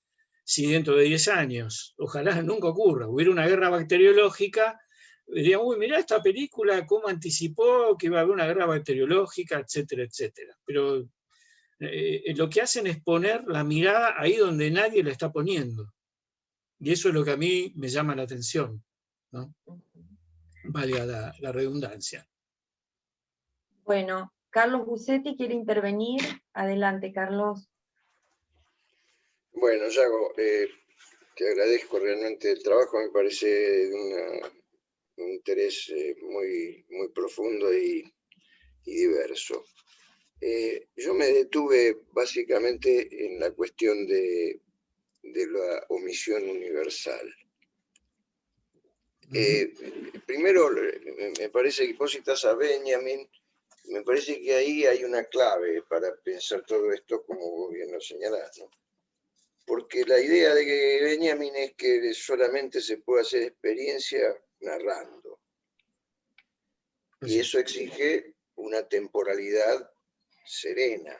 Si dentro de 10 años, ojalá nunca ocurra, hubiera una guerra bacteriológica, dirían, uy, mirá esta película, cómo anticipó que iba a haber una guerra bacteriológica, etcétera, etcétera. Pero lo que hacen es poner la mirada ahí donde nadie la está poniendo. Y eso es lo que a mí me llama la atención, ¿no? Valga la redundancia. Bueno, Carlos Busetti quiere intervenir. Adelante, Carlos. Bueno, Yago, te agradezco realmente el trabajo, me parece de un interés muy profundo y diverso. Yo me detuve básicamente en la cuestión de la omisión universal. Primero, me parece que vos citás a Benjamin, me parece que ahí hay una clave para pensar todo esto, como vos bien lo señalás, ¿no? Porque la idea de Benjamin es que solamente se puede hacer experiencia narrando. Y eso exige una temporalidad serena,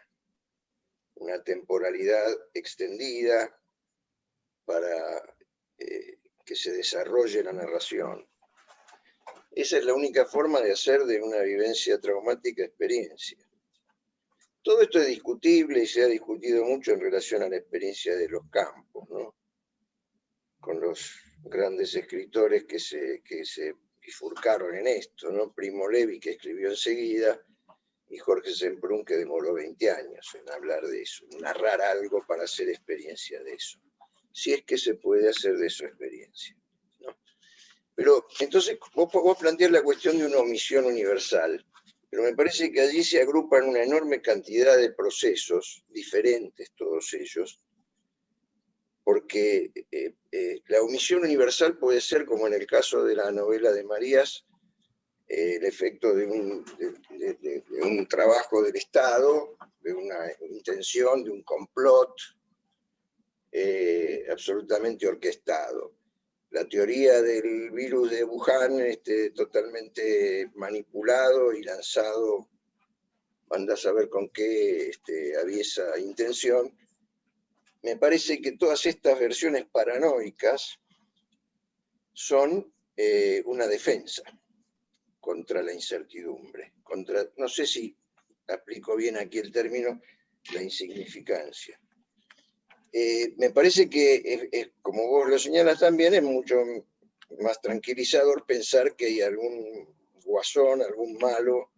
una temporalidad extendida para que se desarrolle la narración. Esa es la única forma de hacer de una vivencia traumática experiencia. Todo esto es discutible y se ha discutido mucho en relación a la experiencia de los campos, ¿no? Con los grandes escritores que se bifurcaron en esto, ¿no? Primo Levi, que escribió enseguida, y Jorge Semprún, que demoró 20 años en hablar de eso, narrar algo para hacer experiencia de eso, si es que se puede hacer de eso experiencia, ¿no? Pero entonces vos planteás la cuestión de una omisión universal, pero me parece que allí se agrupan una enorme cantidad de procesos, diferentes todos ellos, porque la omisión universal puede ser, como en el caso de la novela de Marías, el efecto de un trabajo del Estado, de una intención, de un complot absolutamente orquestado. La teoría del virus de Wuhan totalmente manipulado y lanzado, anda a saber con qué aviesa intención. Me parece que todas estas versiones paranoicas son una defensa contra la incertidumbre, no sé si aplico bien aquí el término, la insignificancia. Me parece que, como vos lo señalas también, es mucho más tranquilizador pensar que hay algún guasón, algún malo,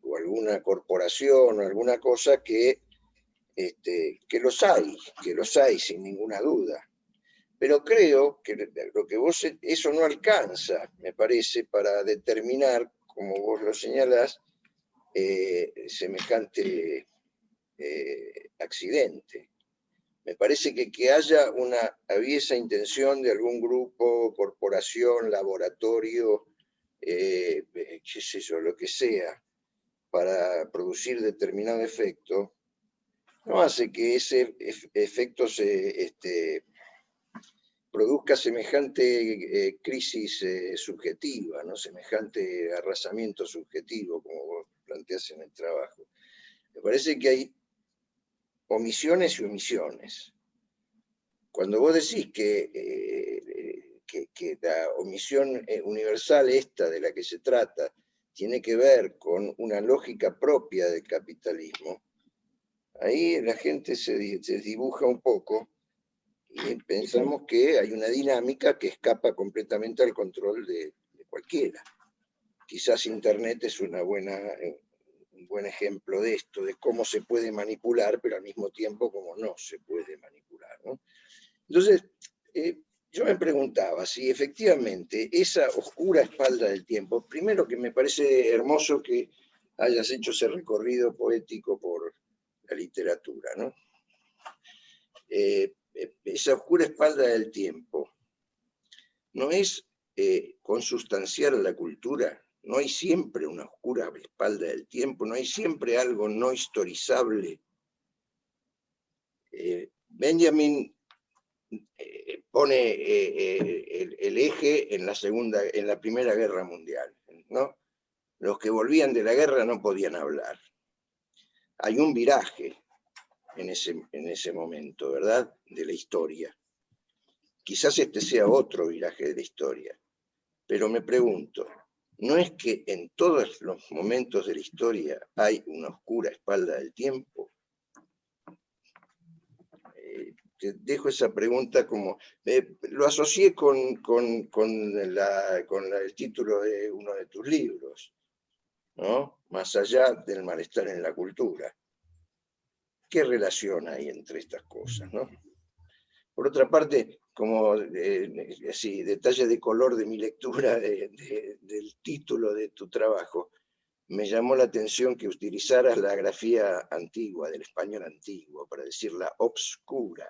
o alguna corporación o alguna cosa que los hay sin ninguna duda. Pero creo que eso no alcanza, me parece, para determinar, como vos lo señalás, semejante accidente. Me parece que haya una aviesa intención de algún grupo, corporación, laboratorio, qué sé yo, lo que sea, para producir determinado efecto, no hace que ese efecto se produzca semejante crisis subjetiva, ¿no? Semejante arrasamiento subjetivo, como vos planteás en el trabajo. Me parece que hay omisiones y omisiones. Cuando vos decís que la omisión universal esta de la que se trata tiene que ver con una lógica propia del capitalismo, ahí la gente se dibuja un poco y pensamos que hay una dinámica que escapa completamente al control de cualquiera. Quizás Internet es un buen ejemplo de esto, de cómo se puede manipular, pero al mismo tiempo cómo no se puede manipular, ¿no? Entonces, yo me preguntaba si efectivamente esa oscura espalda del tiempo, primero que me parece hermoso que hayas hecho ese recorrido poético por la literatura, ¿no? Esa oscura espalda del tiempo no es consustancial a la cultura. No hay siempre una oscura espalda del tiempo, no hay siempre algo no historizable. Benjamin pone el eje en la Primera Guerra Mundial, ¿no? Los que volvían de la guerra no podían hablar. Hay un viraje en ese momento, ¿verdad?, de la historia. Quizás este sea otro viraje de la historia, pero me pregunto, ¿no es que en todos los momentos de la historia hay una oscura espalda del tiempo? Te dejo esa pregunta como... lo asocié con el título de uno de tus libros, ¿no? Más allá del malestar en la cultura. ¿Qué relación hay entre estas cosas, ¿no? Por otra parte, como así, detalle de color de mi lectura del título de tu trabajo, me llamó la atención que utilizaras la grafía antigua, del español antiguo, para decir la obscura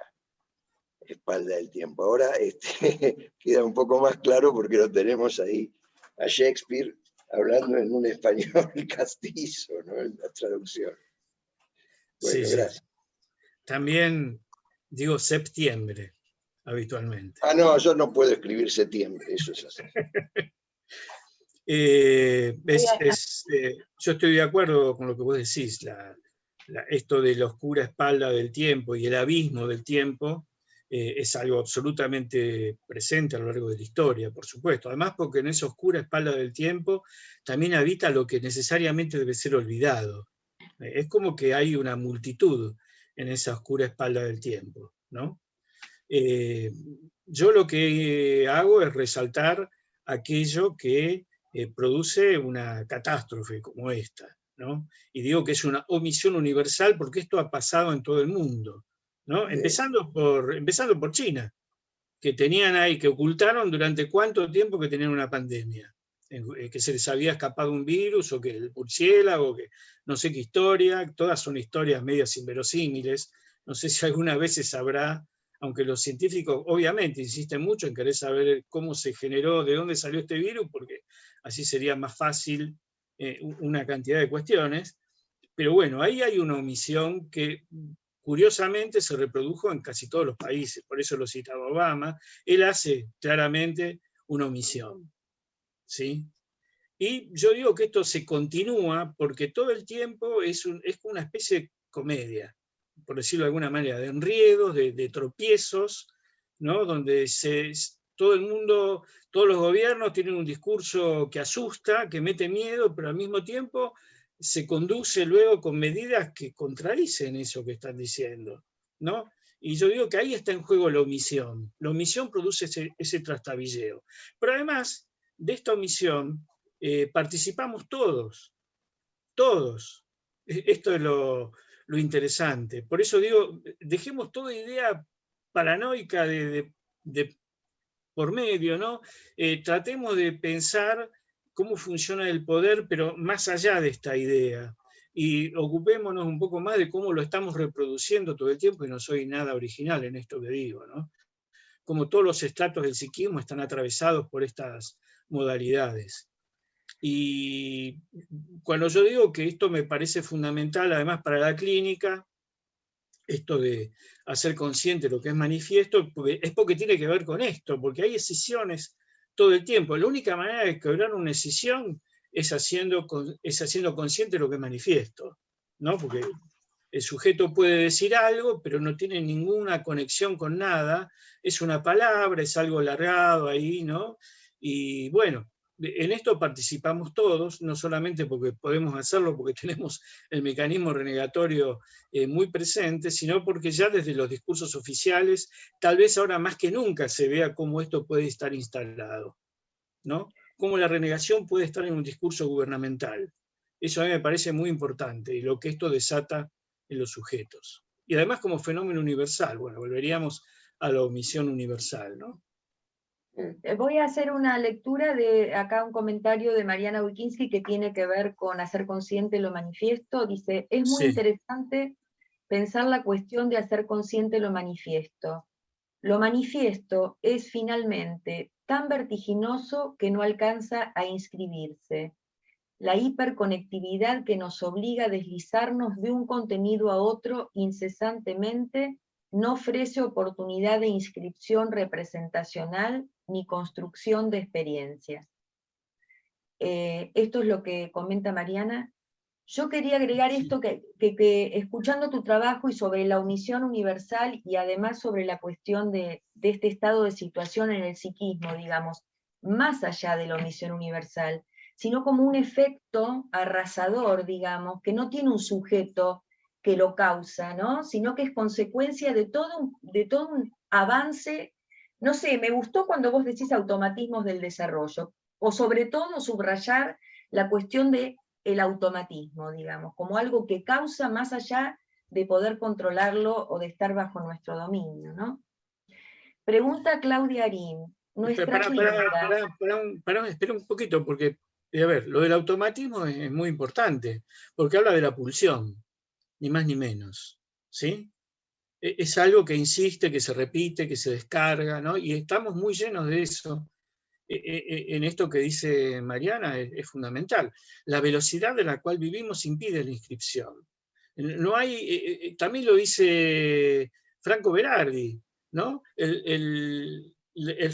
espalda del tiempo. Ahora queda un poco más claro porque lo tenemos ahí a Shakespeare hablando en un español castizo, ¿no?, en la traducción. Bueno, Sí. gracias. También digo septiembre, habitualmente. Ah, no, yo no puedo escribir septiembre, eso es así. Yo estoy de acuerdo con lo que vos decís, esto de la oscura espalda del tiempo y el abismo del tiempo es algo absolutamente presente a lo largo de la historia, por supuesto. Además, porque en esa oscura espalda del tiempo también habita lo que necesariamente debe ser olvidado. Es como que hay una multitud en esa oscura espalda del tiempo, ¿no? Yo lo que hago es resaltar aquello que produce una catástrofe como esta, ¿no? Y digo que es una omisión universal porque esto ha pasado en todo el mundo, ¿no? Empezando por China, que tenían ahí, que ocultaron durante cuánto tiempo que tenían una pandemia, que se les había escapado un virus, o que el murciélago, que no sé qué historia, todas son historias medias inverosímiles. No sé si alguna vez se sabrá, aunque los científicos obviamente insisten mucho en querer saber cómo se generó, de dónde salió este virus, porque así sería más fácil una cantidad de cuestiones. Pero bueno, ahí hay una omisión que curiosamente se reprodujo en casi todos los países, por eso lo citaba Obama. Él hace claramente una omisión, ¿sí? Y yo digo que esto se continúa porque todo el tiempo es una especie de comedia, por decirlo de alguna manera, de enriedos, de tropiezos, ¿no? Donde todo el mundo, todos los gobiernos tienen un discurso que asusta, que mete miedo, pero al mismo tiempo se conduce luego con medidas que contradicen eso que están diciendo, ¿no? Y yo digo que ahí está en juego la omisión. La omisión produce ese trastabilleo. Pero además de esta omisión participamos todos. Esto es lo interesante. Por eso digo, dejemos toda idea paranoica por medio, ¿no? Tratemos de pensar cómo funciona el poder, pero más allá de esta idea. Y ocupémonos un poco más de cómo lo estamos reproduciendo todo el tiempo, y no soy nada original en esto que digo, ¿no? Como todos los estratos del psiquismo están atravesados por estas modalidades. Y cuando yo digo que esto me parece fundamental, además para la clínica, esto de hacer consciente lo que es manifiesto, es porque tiene que ver con esto, porque hay escisiones todo el tiempo. La única manera de quebrar una escisión es haciendo consciente lo que es manifiesto, ¿no? Porque el sujeto puede decir algo, pero no tiene ninguna conexión con nada, es una palabra, es algo largado ahí, ¿no? Y bueno, en esto participamos todos, no solamente porque podemos hacerlo, porque tenemos el mecanismo renegatorio muy presente, sino porque ya desde los discursos oficiales, tal vez ahora más que nunca se vea cómo esto puede estar instalado, ¿no? Cómo la renegación puede estar en un discurso gubernamental. Eso a mí me parece muy importante, y lo que esto desata en los sujetos. Y además como fenómeno universal, bueno, volveríamos a la omisión universal, ¿no? Voy a hacer una lectura de acá un comentario de Mariana Wilkinski que tiene que ver con hacer consciente lo manifiesto. Dice, es muy interesante pensar la cuestión de hacer consciente lo manifiesto. Lo manifiesto es finalmente tan vertiginoso que no alcanza a inscribirse. La hiperconectividad que nos obliga a deslizarnos de un contenido a otro incesantemente no ofrece oportunidad de inscripción representacional ni construcción de experiencias. Esto es lo que comenta Mariana. Yo quería agregar esto que escuchando tu trabajo y sobre la omisión universal y además sobre la cuestión de este estado de situación en el psiquismo, digamos, más allá de la omisión universal, sino como un efecto arrasador, digamos, que no tiene un sujeto que lo causa, ¿no? Sino que es consecuencia de todo un avance. No sé, me gustó cuando vos decís automatismos del desarrollo, o sobre todo subrayar la cuestión de el automatismo, digamos, como algo que causa más allá de poder controlarlo o de estar bajo nuestro dominio, ¿no? Pregunta Claudia Arín, nuestra clínica... Espera un poquito, porque, a ver, lo del automatismo es muy importante, porque habla de la pulsión, ni más ni menos, ¿sí? Es algo que insiste, que se repite, que se descarga, ¿no? Y estamos muy llenos de eso. En esto que dice Mariana es fundamental. La velocidad de la cual vivimos impide la inscripción. No hay, también lo dice Franco Berardi, ¿no? El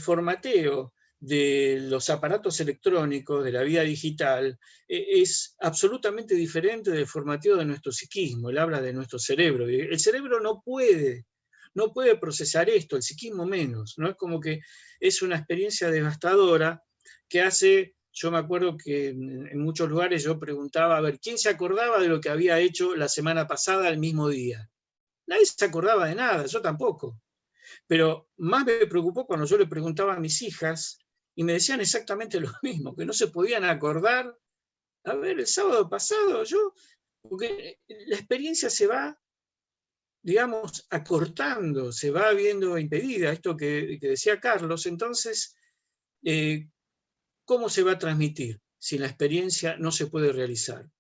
formateo de los aparatos electrónicos, de la vida digital, es absolutamente diferente del formateo de nuestro psiquismo. Él habla de nuestro cerebro. El cerebro no puede procesar esto, el psiquismo menos, ¿no? Es como que es una experiencia devastadora que hace, yo me acuerdo que en muchos lugares yo preguntaba, a ver, ¿quién se acordaba de lo que había hecho la semana pasada el mismo día? Nadie se acordaba de nada, yo tampoco. Pero más me preocupó cuando yo le preguntaba a mis hijas y me decían exactamente lo mismo, que no se podían acordar. A ver, el sábado pasado yo, porque la experiencia se va, digamos, acortando, se va viendo impedida, esto que decía Carlos. Entonces, ¿cómo se va a transmitir si la experiencia no se puede realizar?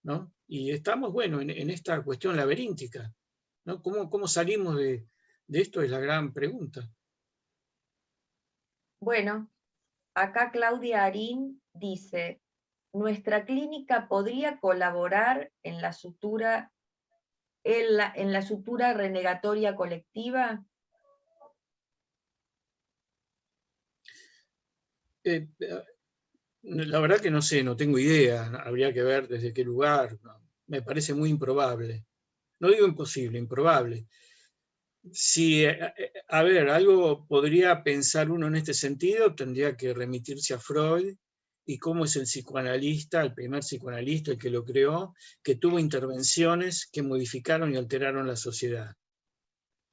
¿No? Y estamos, bueno, en esta cuestión laberíntica, ¿no? ¿Cómo salimos de esto? Es la gran pregunta. Bueno, acá Claudia Arín dice, ¿nuestra clínica podría colaborar en la sutura renegatoria colectiva? La verdad que no sé, no tengo idea, habría que ver desde qué lugar, no, me parece muy improbable. No digo imposible, improbable. Si, a ver, algo podría pensar uno en este sentido, tendría que remitirse a Freud y cómo es el psicoanalista, el primer psicoanalista, el que lo creó, que tuvo intervenciones que modificaron y alteraron la sociedad.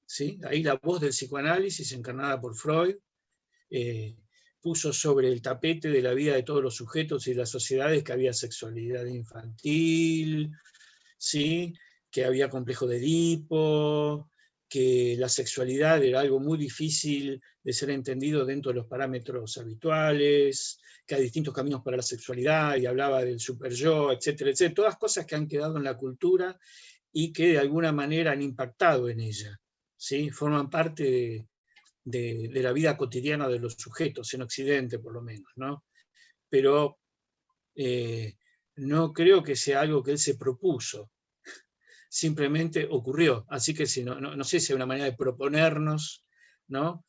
¿Sí? Ahí la voz del psicoanálisis, encarnada por Freud, puso sobre el tapete de la vida de todos los sujetos y las sociedades que había sexualidad infantil, ¿sí? Que había complejo de Edipo, que la sexualidad era algo muy difícil de ser entendido dentro de los parámetros habituales, que hay distintos caminos para la sexualidad, y hablaba del superyo, etcétera, etcétera. Todas cosas que han quedado en la cultura y que de alguna manera han impactado en ella, ¿sí? Forman parte de la vida cotidiana de los sujetos, en Occidente por lo menos, ¿no? Pero no creo que sea algo que él se propuso, simplemente ocurrió. Así que si no sé si es una manera de proponernos, ¿no?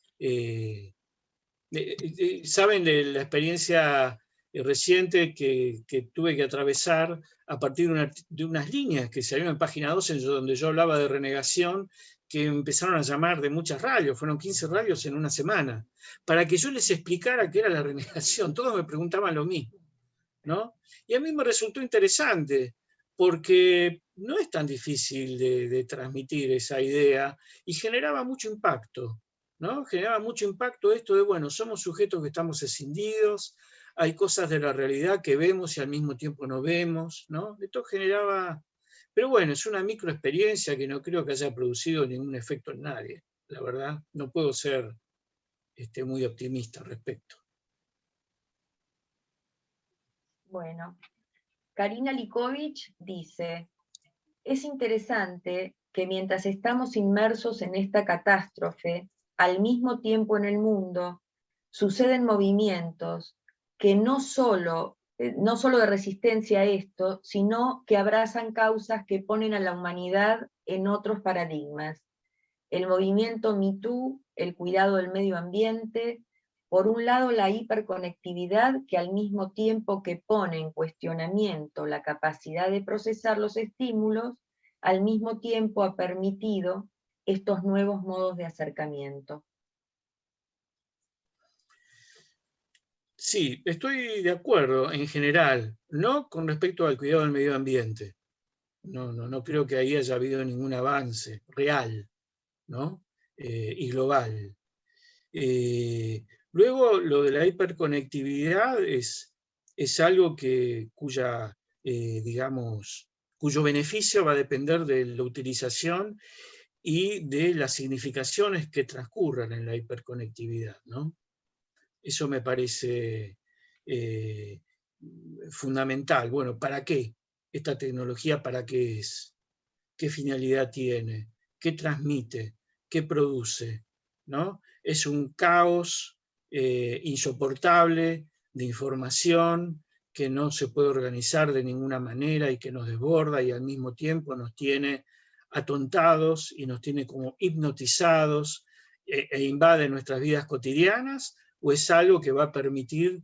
Saben de la experiencia reciente que tuve que atravesar a partir de unas líneas que salieron en página 12, donde yo hablaba de renegación, que empezaron a llamar de muchas radios, fueron 15 radios en una semana, para que yo les explicara qué era la renegación. Todos me preguntaban lo mismo, ¿no? Y a mí me resultó interesante, porque no es tan difícil de transmitir esa idea y generaba mucho impacto, ¿no? Generaba mucho impacto esto de, bueno, somos sujetos que estamos escindidos, hay cosas de la realidad que vemos y al mismo tiempo no vemos, ¿no? Esto generaba, pero bueno, es una microexperiencia que no creo que haya producido ningún efecto en nadie, la verdad, no puedo ser muy optimista al respecto. Bueno, Karina Likovich dice, es interesante que mientras estamos inmersos en esta catástrofe, al mismo tiempo en el mundo, suceden movimientos que no solo de resistencia a esto, sino que abrazan causas que ponen a la humanidad en otros paradigmas. El movimiento Me Too, el cuidado del medio ambiente, por un lado la hiperconectividad que al mismo tiempo que pone en cuestionamiento la capacidad de procesar los estímulos, al mismo tiempo ha permitido estos nuevos modos de acercamiento. Sí, estoy de acuerdo en general, no con respecto al cuidado del medio ambiente. No creo que ahí haya habido ningún avance real, ¿no? Y global. Luego, lo de la hiperconectividad es algo cuyo beneficio va a depender de la utilización y de las significaciones que transcurran en la hiperconectividad, ¿no? Eso me parece fundamental. Bueno, ¿para qué? Esta tecnología, ¿para qué es? ¿Qué finalidad tiene? ¿Qué transmite? ¿Qué produce? ¿No? Es un caos insoportable de información que no se puede organizar de ninguna manera y que nos desborda y al mismo tiempo nos tiene atontados y nos tiene como hipnotizados e invade nuestras vidas cotidianas, o es algo que va a permitir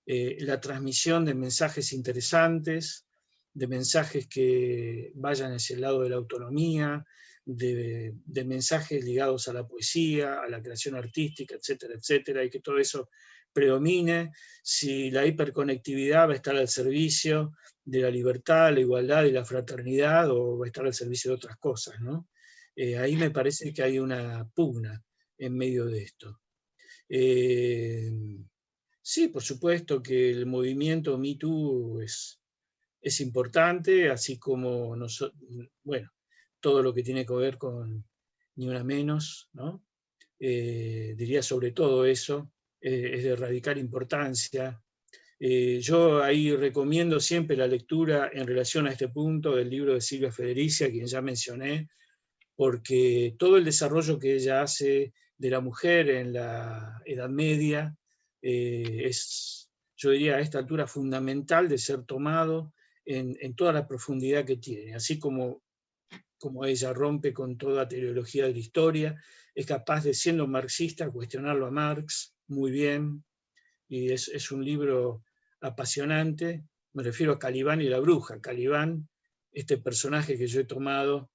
la transmisión de mensajes interesantes, de mensajes que vayan hacia el lado de la autonomía, de mensajes ligados a la poesía, a la creación artística, etcétera, etcétera, y que todo eso predomine, si la hiperconectividad va a estar al servicio de la libertad, la igualdad y la fraternidad, o va a estar al servicio de otras cosas, ¿no? Ahí me parece que hay una pugna en medio de esto. Sí, por supuesto que el movimiento Me Too es importante, así como bueno, todo lo que tiene que ver con Ni Una Menos, ¿no? Diría sobre todo eso, es de radical importancia. Yo ahí recomiendo siempre la lectura en relación a este punto del libro de Silvia Federici, a quien ya mencioné, porque todo el desarrollo que ella hace de la mujer en la Edad Media es, yo diría, a esta altura fundamental de ser tomado en toda la profundidad que tiene, así como ella rompe con toda teleología de la historia, es capaz de, siendo marxista, cuestionarlo a Marx muy bien, y es un libro apasionante. Me refiero a Calibán y la bruja. Calibán, este personaje que yo he tomado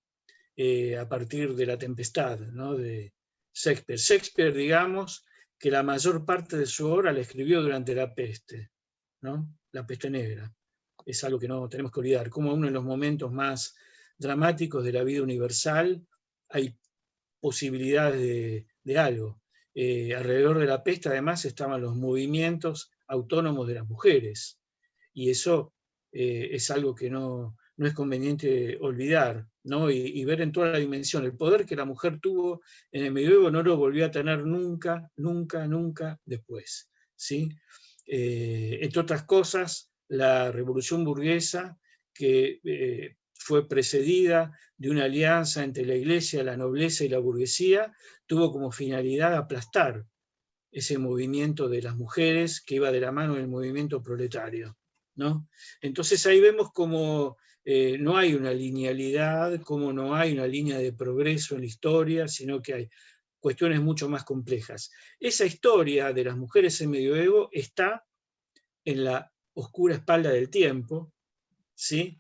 a partir de La Tempestad, ¿no? De Shakespeare. Shakespeare, digamos, que la mayor parte de su obra la escribió durante la peste, ¿no? La peste negra. Es algo que no tenemos que olvidar. Como uno de los momentos más dramáticos de la vida universal hay posibilidades de algo. Alrededor de la peste, además, estaban los movimientos autónomos de las mujeres. Y eso es algo que no es conveniente olvidar, ¿no? Y ver en toda la dimensión. El poder que la mujer tuvo en el medioevo no lo volvió a tener nunca, nunca, nunca después, ¿sí? Entre otras cosas, la revolución burguesa, que fue precedida de una alianza entre la iglesia, la nobleza y la burguesía, tuvo como finalidad aplastar ese movimiento de las mujeres que iba de la mano del movimiento proletario, ¿no? Entonces ahí vemos cómo no hay una linealidad, cómo no hay una línea de progreso en la historia, sino que hay cuestiones mucho más complejas. Esa historia de las mujeres en medioevo está en la oscura espalda del tiempo, ¿sí?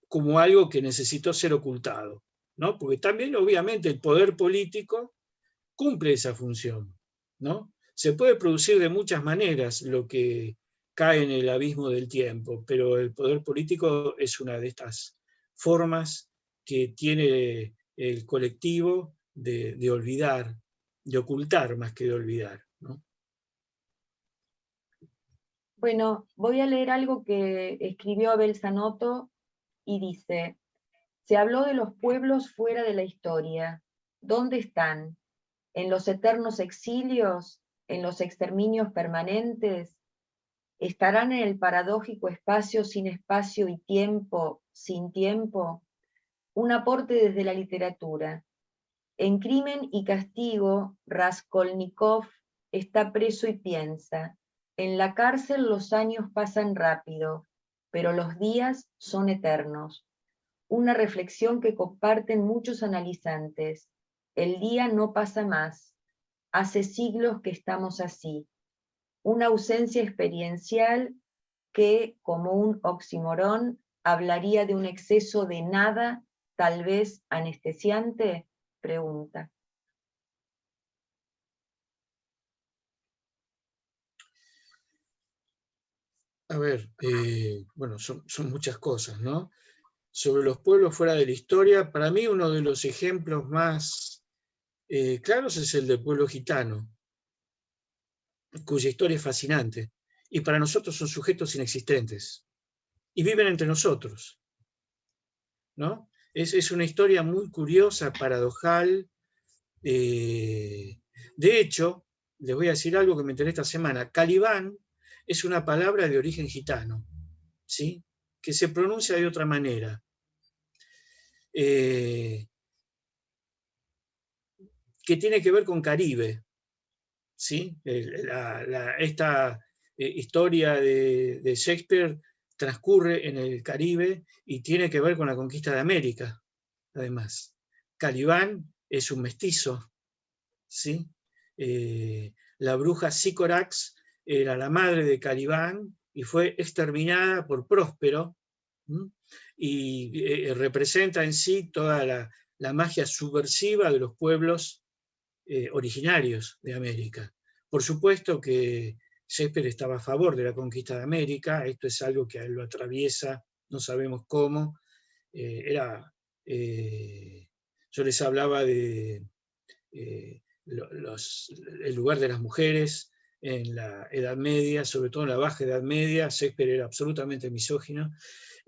Como algo que necesitó ser ocultado, ¿no? Porque también, obviamente, el poder político cumple esa función, ¿no? Se puede producir de muchas maneras lo que cae en el abismo del tiempo, pero el poder político es una de estas formas que tiene el colectivo de olvidar, de ocultar más que de olvidar, ¿no? Bueno, voy a leer algo que escribió Abel Zanotto y dice: se habló de los pueblos fuera de la historia. ¿Dónde están? ¿En los eternos exilios? ¿En los exterminios permanentes? ¿Estarán en el paradójico espacio sin espacio y tiempo sin tiempo? un aporte desde la literatura. En Crimen y Castigo, Raskolnikov está preso y piensa, en la cárcel los años pasan rápido, pero los días son eternos. Una reflexión que comparten muchos analizantes. El día no pasa más. Hace siglos que estamos así. Una ausencia experiencial que, como un oxímoron, hablaría de un exceso de nada, tal vez anestesiante, pregunta. A ver, bueno, son muchas cosas, ¿no? Sobre los pueblos fuera de la historia, para mí uno de los ejemplos más claros es el del pueblo gitano, cuya historia es fascinante. Y para nosotros son sujetos inexistentes. Y viven entre nosotros, ¿no? Es una historia muy curiosa, paradojal. De hecho, les voy a decir algo que me enteré esta semana. Calibán es una palabra de origen gitano, ¿sí? Que se pronuncia de otra manera. Que tiene que ver con Caribe, ¿sí? Esta historia de Shakespeare transcurre en el Caribe y tiene que ver con la conquista de América, además. Calibán es un mestizo, ¿sí? La bruja Sycorax era la madre de Calibán y fue exterminada por Próspero, ¿sí? Y representa en sí toda la magia subversiva de los pueblos originarios de América. Por supuesto que Shakespeare estaba a favor de la conquista de América, esto es algo que a él lo atraviesa, no sabemos cómo. Yo les hablaba de el lugar de las mujeres en la Edad Media, sobre todo en la Baja Edad Media. Shakespeare era absolutamente misógino,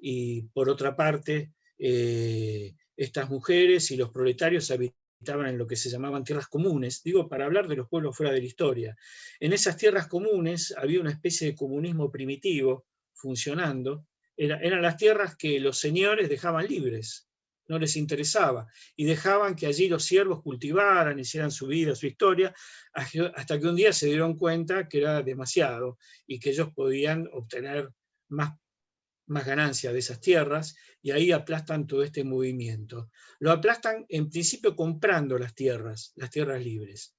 y por otra parte, estas mujeres y los proletarios habitaban en lo que se llamaban tierras comunes, digo, para hablar de los pueblos fuera de la historia. En esas tierras comunes había una especie de comunismo primitivo funcionando. Eran las tierras que los señores dejaban libres, no les interesaba, y dejaban que allí los siervos cultivaran, hicieran su vida, su historia, hasta que un día se dieron cuenta que era demasiado y que ellos podían obtener más ganancia de esas tierras, y ahí aplastan todo este movimiento. Lo aplastan en principio comprando las tierras libres.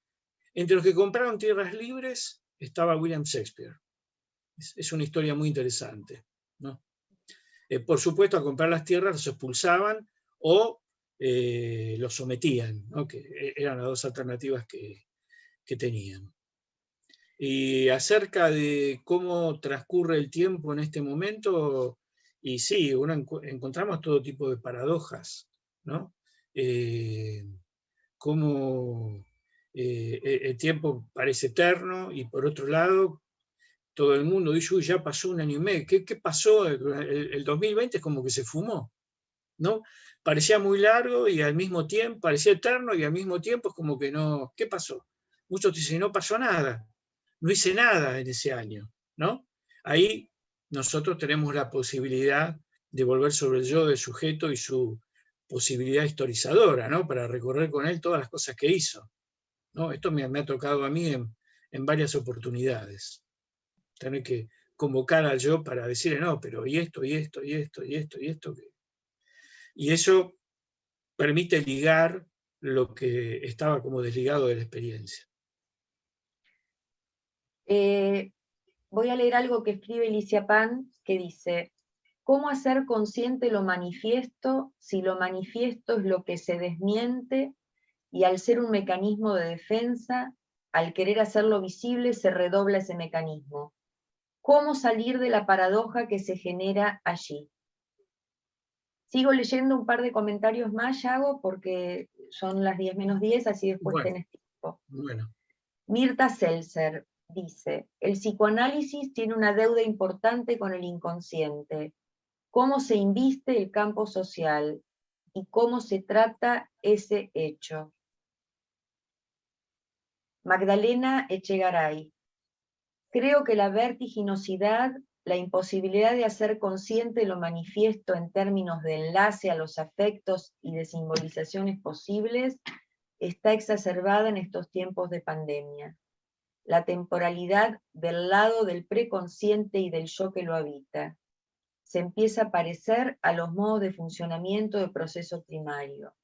Entre los que compraron tierras libres estaba William Shakespeare. Es una historia muy interesante, ¿no? Por supuesto, a comprar las tierras los expulsaban o los sometían, ¿no? Que eran las dos alternativas que tenían. Y acerca de cómo transcurre el tiempo en este momento, y sí, encontramos todo tipo de paradojas, ¿no? Cómo el tiempo parece eterno, y por otro lado, todo el mundo dice, uy, ya pasó un año y medio. ¿Qué pasó? El 2020 es como que se fumó, ¿no? Parecía muy largo y al mismo tiempo, parecía eterno y al mismo tiempo es como que no. ¿Qué pasó? Muchos dicen, no pasó nada, no hice nada en ese año, ¿no? Ahí nosotros tenemos la posibilidad de volver sobre el yo del sujeto y su posibilidad historizadora, ¿no? Para recorrer con él todas las cosas que hizo, ¿no? Esto me ha tocado a mí en varias oportunidades. Tener que convocar al yo para decirle, no, pero y esto, y esto, y esto, y esto, y esto. Y eso permite ligar lo que estaba como desligado de la experiencia. Voy a leer algo que escribe Alicia Pan, que dice, ¿cómo hacer consciente lo manifiesto si lo manifiesto es lo que se desmiente y al ser un mecanismo de defensa, al querer hacerlo visible se redobla ese mecanismo? ¿Cómo salir de la paradoja que se genera allí? Sigo leyendo un par de comentarios más, Yago, porque son las 10 menos 10, así después Bueno, tenés tiempo. bueno. Mirta Seltzer dice, el psicoanálisis tiene una deuda importante con el inconsciente. ¿Cómo se inviste el campo social? ¿Y cómo se trata ese hecho? Magdalena Echegaray. Creo que la vertiginosidad la imposibilidad de hacer consciente lo manifiesto en términos de enlace a los afectos y de simbolizaciones posibles, está exacerbada en estos tiempos de pandemia. La temporalidad del lado del preconsciente y del yo que lo habita. Se empieza a parecer a los modos de funcionamiento del proceso primario.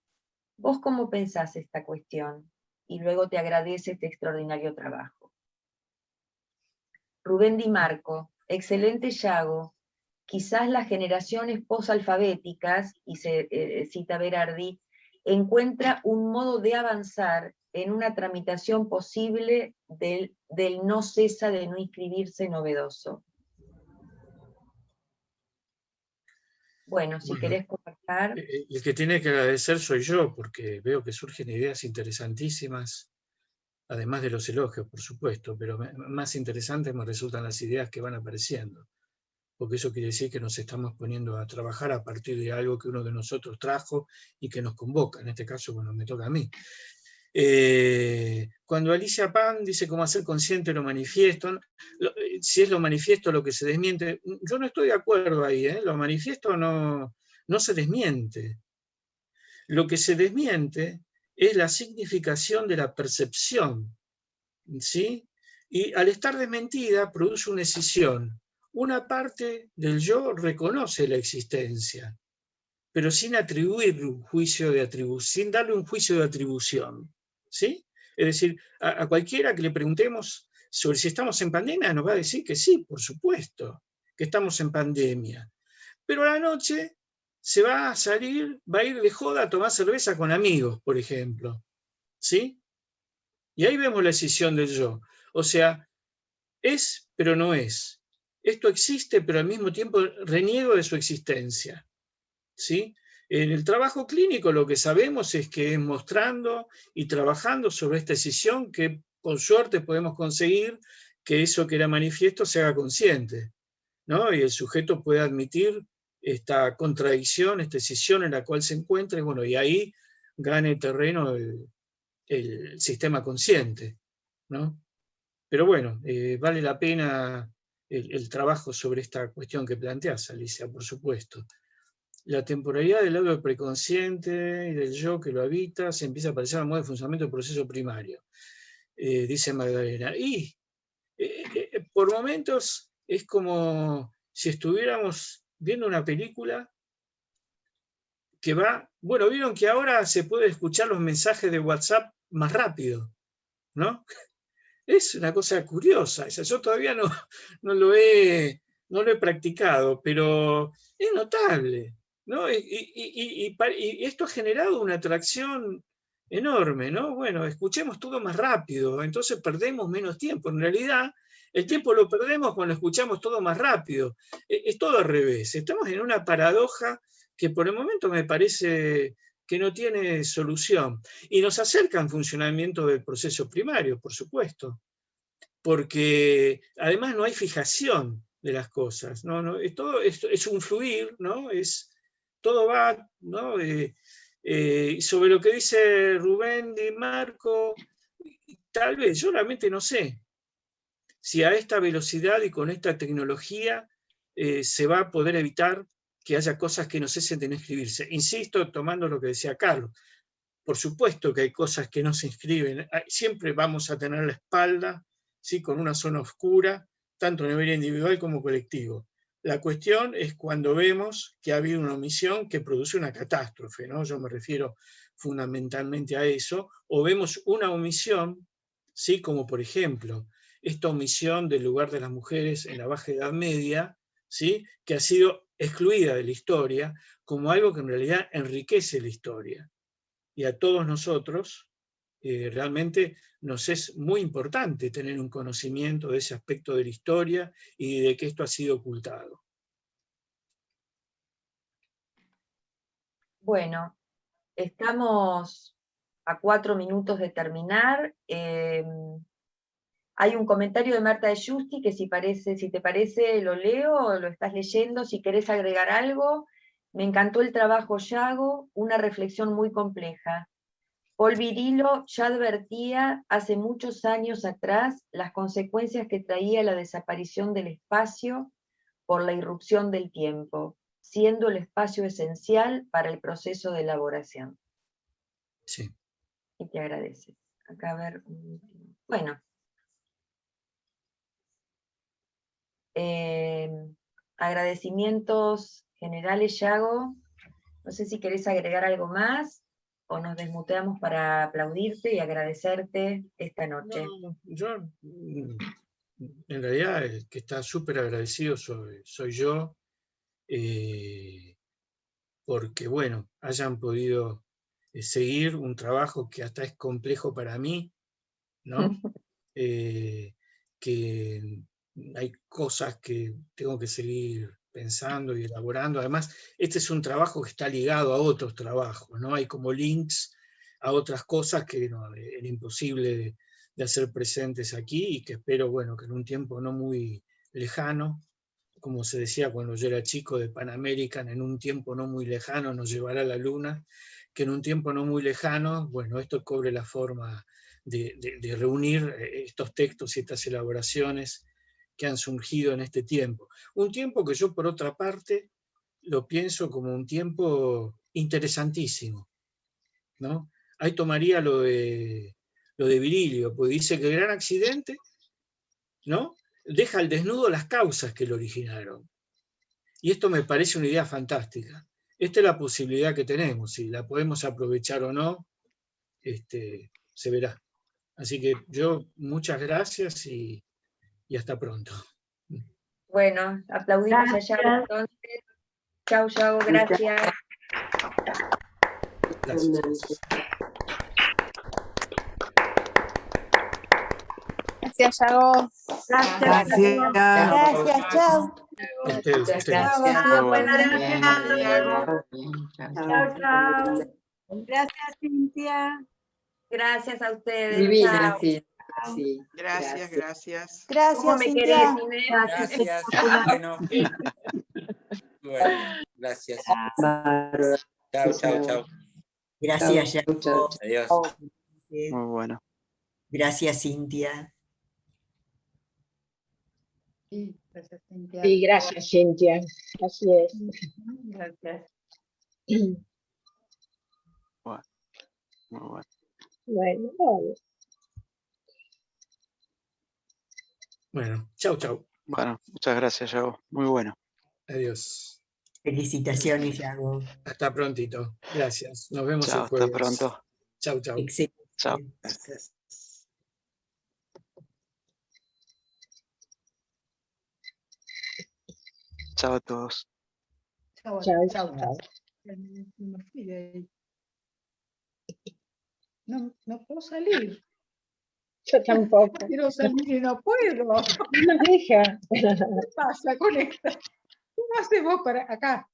¿Vos cómo pensás esta cuestión? Y luego te agradece este extraordinario trabajo. Rubén Di Marco, excelente Yago. Quizás las generaciones posalfabéticas, y se cita Berardi, encuentra un modo de avanzar en una tramitación posible del no cesa de no inscribirse novedoso. Bueno, si querés comentar. El que tiene que agradecer soy yo, porque veo que surgen ideas interesantísimas, además de los elogios, por supuesto, pero más interesantes me resultan las ideas que van apareciendo, porque eso quiere decir que nos estamos poniendo a trabajar a partir de algo que uno de nosotros trajo y que nos convoca, en este caso, bueno, me toca a mí. Cuando Alicia Pan dice cómo hacer consciente lo manifiesto, si es lo manifiesto lo que se desmiente, yo no estoy de acuerdo ahí, lo manifiesto no se desmiente. Lo que se desmiente es la significación de la percepción, ¿sí? Y al estar desmentida produce una escisión. Una parte del yo reconoce la existencia, pero sin atribuirle un juicio de atribución, sin darle un juicio de atribución, ¿sí? Es decir, a cualquiera que le preguntemos sobre si estamos en pandemia, nos va a decir que sí, por supuesto, que estamos en pandemia. Pero a la noche se va a salir, va a ir de joda a tomar cerveza con amigos, por ejemplo, ¿sí? Y ahí vemos la escisión del yo. O sea, es, pero no es. Esto existe, pero al mismo tiempo reniego de su existencia, ¿sí? En el trabajo clínico lo que sabemos es que es mostrando y trabajando sobre esta escisión que con suerte podemos conseguir que eso que era manifiesto se haga consciente, ¿no? Y el sujeto pueda admitir esta contradicción, esta escisión en la cual se encuentra, y bueno, y ahí gane terreno el sistema consciente, ¿no? Pero bueno, vale la pena el trabajo sobre esta cuestión que planteas, Alicia, por supuesto. La temporalidad del lado preconsciente y del yo que lo habita se empieza a parecer al modo de funcionamiento del proceso primario, dice Magdalena. Y por momentos es como si estuviéramos viendo una película que va, bueno, vieron que ahora se puede escuchar los mensajes de WhatsApp más rápido, ¿no? Es una cosa curiosa, esa. Yo todavía no lo he practicado, pero es notable, ¿no? Y esto ha generado una atracción enorme, ¿no? Bueno, escuchemos todo más rápido, entonces perdemos menos tiempo. En realidad, el tiempo lo perdemos cuando escuchamos todo más rápido. Es todo al revés. Estamos en una paradoja que por el momento me parece que no tiene solución. Y nos acerca al funcionamiento del proceso primario, por supuesto, porque además no hay fijación de las cosas, ¿no? Todo es un fluir, ¿no? Todo va, ¿no? Sobre lo que dice Rubén Di Marco, tal vez, yo realmente no sé si a esta velocidad y con esta tecnología se va a poder evitar que haya cosas que no cesen de no escribirse. Insisto, tomando lo que decía Carlos, por supuesto que hay cosas que no se inscriben, siempre vamos a tener la espalda, ¿sí?, con una zona oscura, tanto a nivel individual como colectivo. La cuestión es cuando vemos que ha habido una omisión que produce una catástrofe, ¿no? Yo me refiero fundamentalmente a eso, o vemos una omisión, ¿sí?, como por ejemplo, esta omisión del lugar de las mujeres en la Baja Edad Media, ¿sí?, que ha sido excluida de la historia como algo que en realidad enriquece la historia. Y a todos nosotros realmente nos es muy importante tener un conocimiento de ese aspecto de la historia y de que esto ha sido ocultado. Bueno, estamos a 4 minutos de terminar. Hay un comentario de Marta de Justi que si te parece lo leo o lo estás leyendo, si querés agregar algo. Me encantó el trabajo, Yago, una reflexión muy compleja. Paul Virilo ya advertía hace muchos años atrás las consecuencias que traía la desaparición del espacio por la irrupción del tiempo, siendo el espacio esencial para el proceso de elaboración. Sí. Y te agradeces. Acá a ver. Bueno. Agradecimientos generales, Yago. No sé si querés agregar algo más, o nos desmuteamos para aplaudirte y agradecerte esta noche. No, yo, en realidad, el que está súper agradecido soy yo, porque, bueno, hayan podido seguir un trabajo que hasta es complejo para mí, ¿no? Que hay cosas que tengo que seguir pensando y elaborando. Además, este es un trabajo que está ligado a otros trabajos, ¿no? Hay como links a otras cosas que no, era imposible de hacer presentes aquí, y que espero, bueno, que en un tiempo no muy lejano, como se decía cuando yo era chico de Pan American, en un tiempo no muy lejano nos llevará a la luna, que en un tiempo no muy lejano, bueno, esto cobre la forma de reunir estos textos y estas elaboraciones que han surgido en este tiempo. Un tiempo que yo, por otra parte, lo pienso como un tiempo interesantísimo, ¿no? Ahí tomaría lo de Virilio, pues dice que el gran accidente, ¿no?, deja al desnudo las causas que lo originaron. Y esto me parece una idea fantástica. Esta es la posibilidad que tenemos, si la podemos aprovechar o no, se verá. Así que yo, muchas gracias y hasta pronto. Bueno, aplaudimos a Yago entonces. Chau, Yago, gracias. Gracias. Gracias, Yago. Gracias. Gracias, chao. Ustedes. Chao, buenas Chao, chao. Gracias, Cintia. Gracias a ustedes. Divina, Chao. sí. Sí, Gracias, gracias. ¿Cómo Gracias, me Cintia. querés, Inés? Gracias. Bueno. Bueno, gracias. Bárbaro. Chao, chao, chao. Gracias, Chau, Yago. chau. Adiós. Muy bueno. Gracias, Cintia. Sí, gracias, Cintia. Sí, gracias, Cintia. Así es. Gracias. Bueno, muy bueno. Bueno, vale. Bueno, chau, chau. Bueno, muchas gracias, Yago. Muy bueno. Adiós. Felicitaciones, Yago. Hasta prontito. Gracias. Nos vemos Chao, el jueves. hasta pronto. Chau, chau. Excelente. Chao. Gracias. Chao a todos. Chao, Chao, chao. chao. No me fui de ahí. No puedo salir. Yo tampoco. Quiero salir y no puedo. No nos deja. ¿Qué pasa con esto? ¿Cómo haces vos para acá?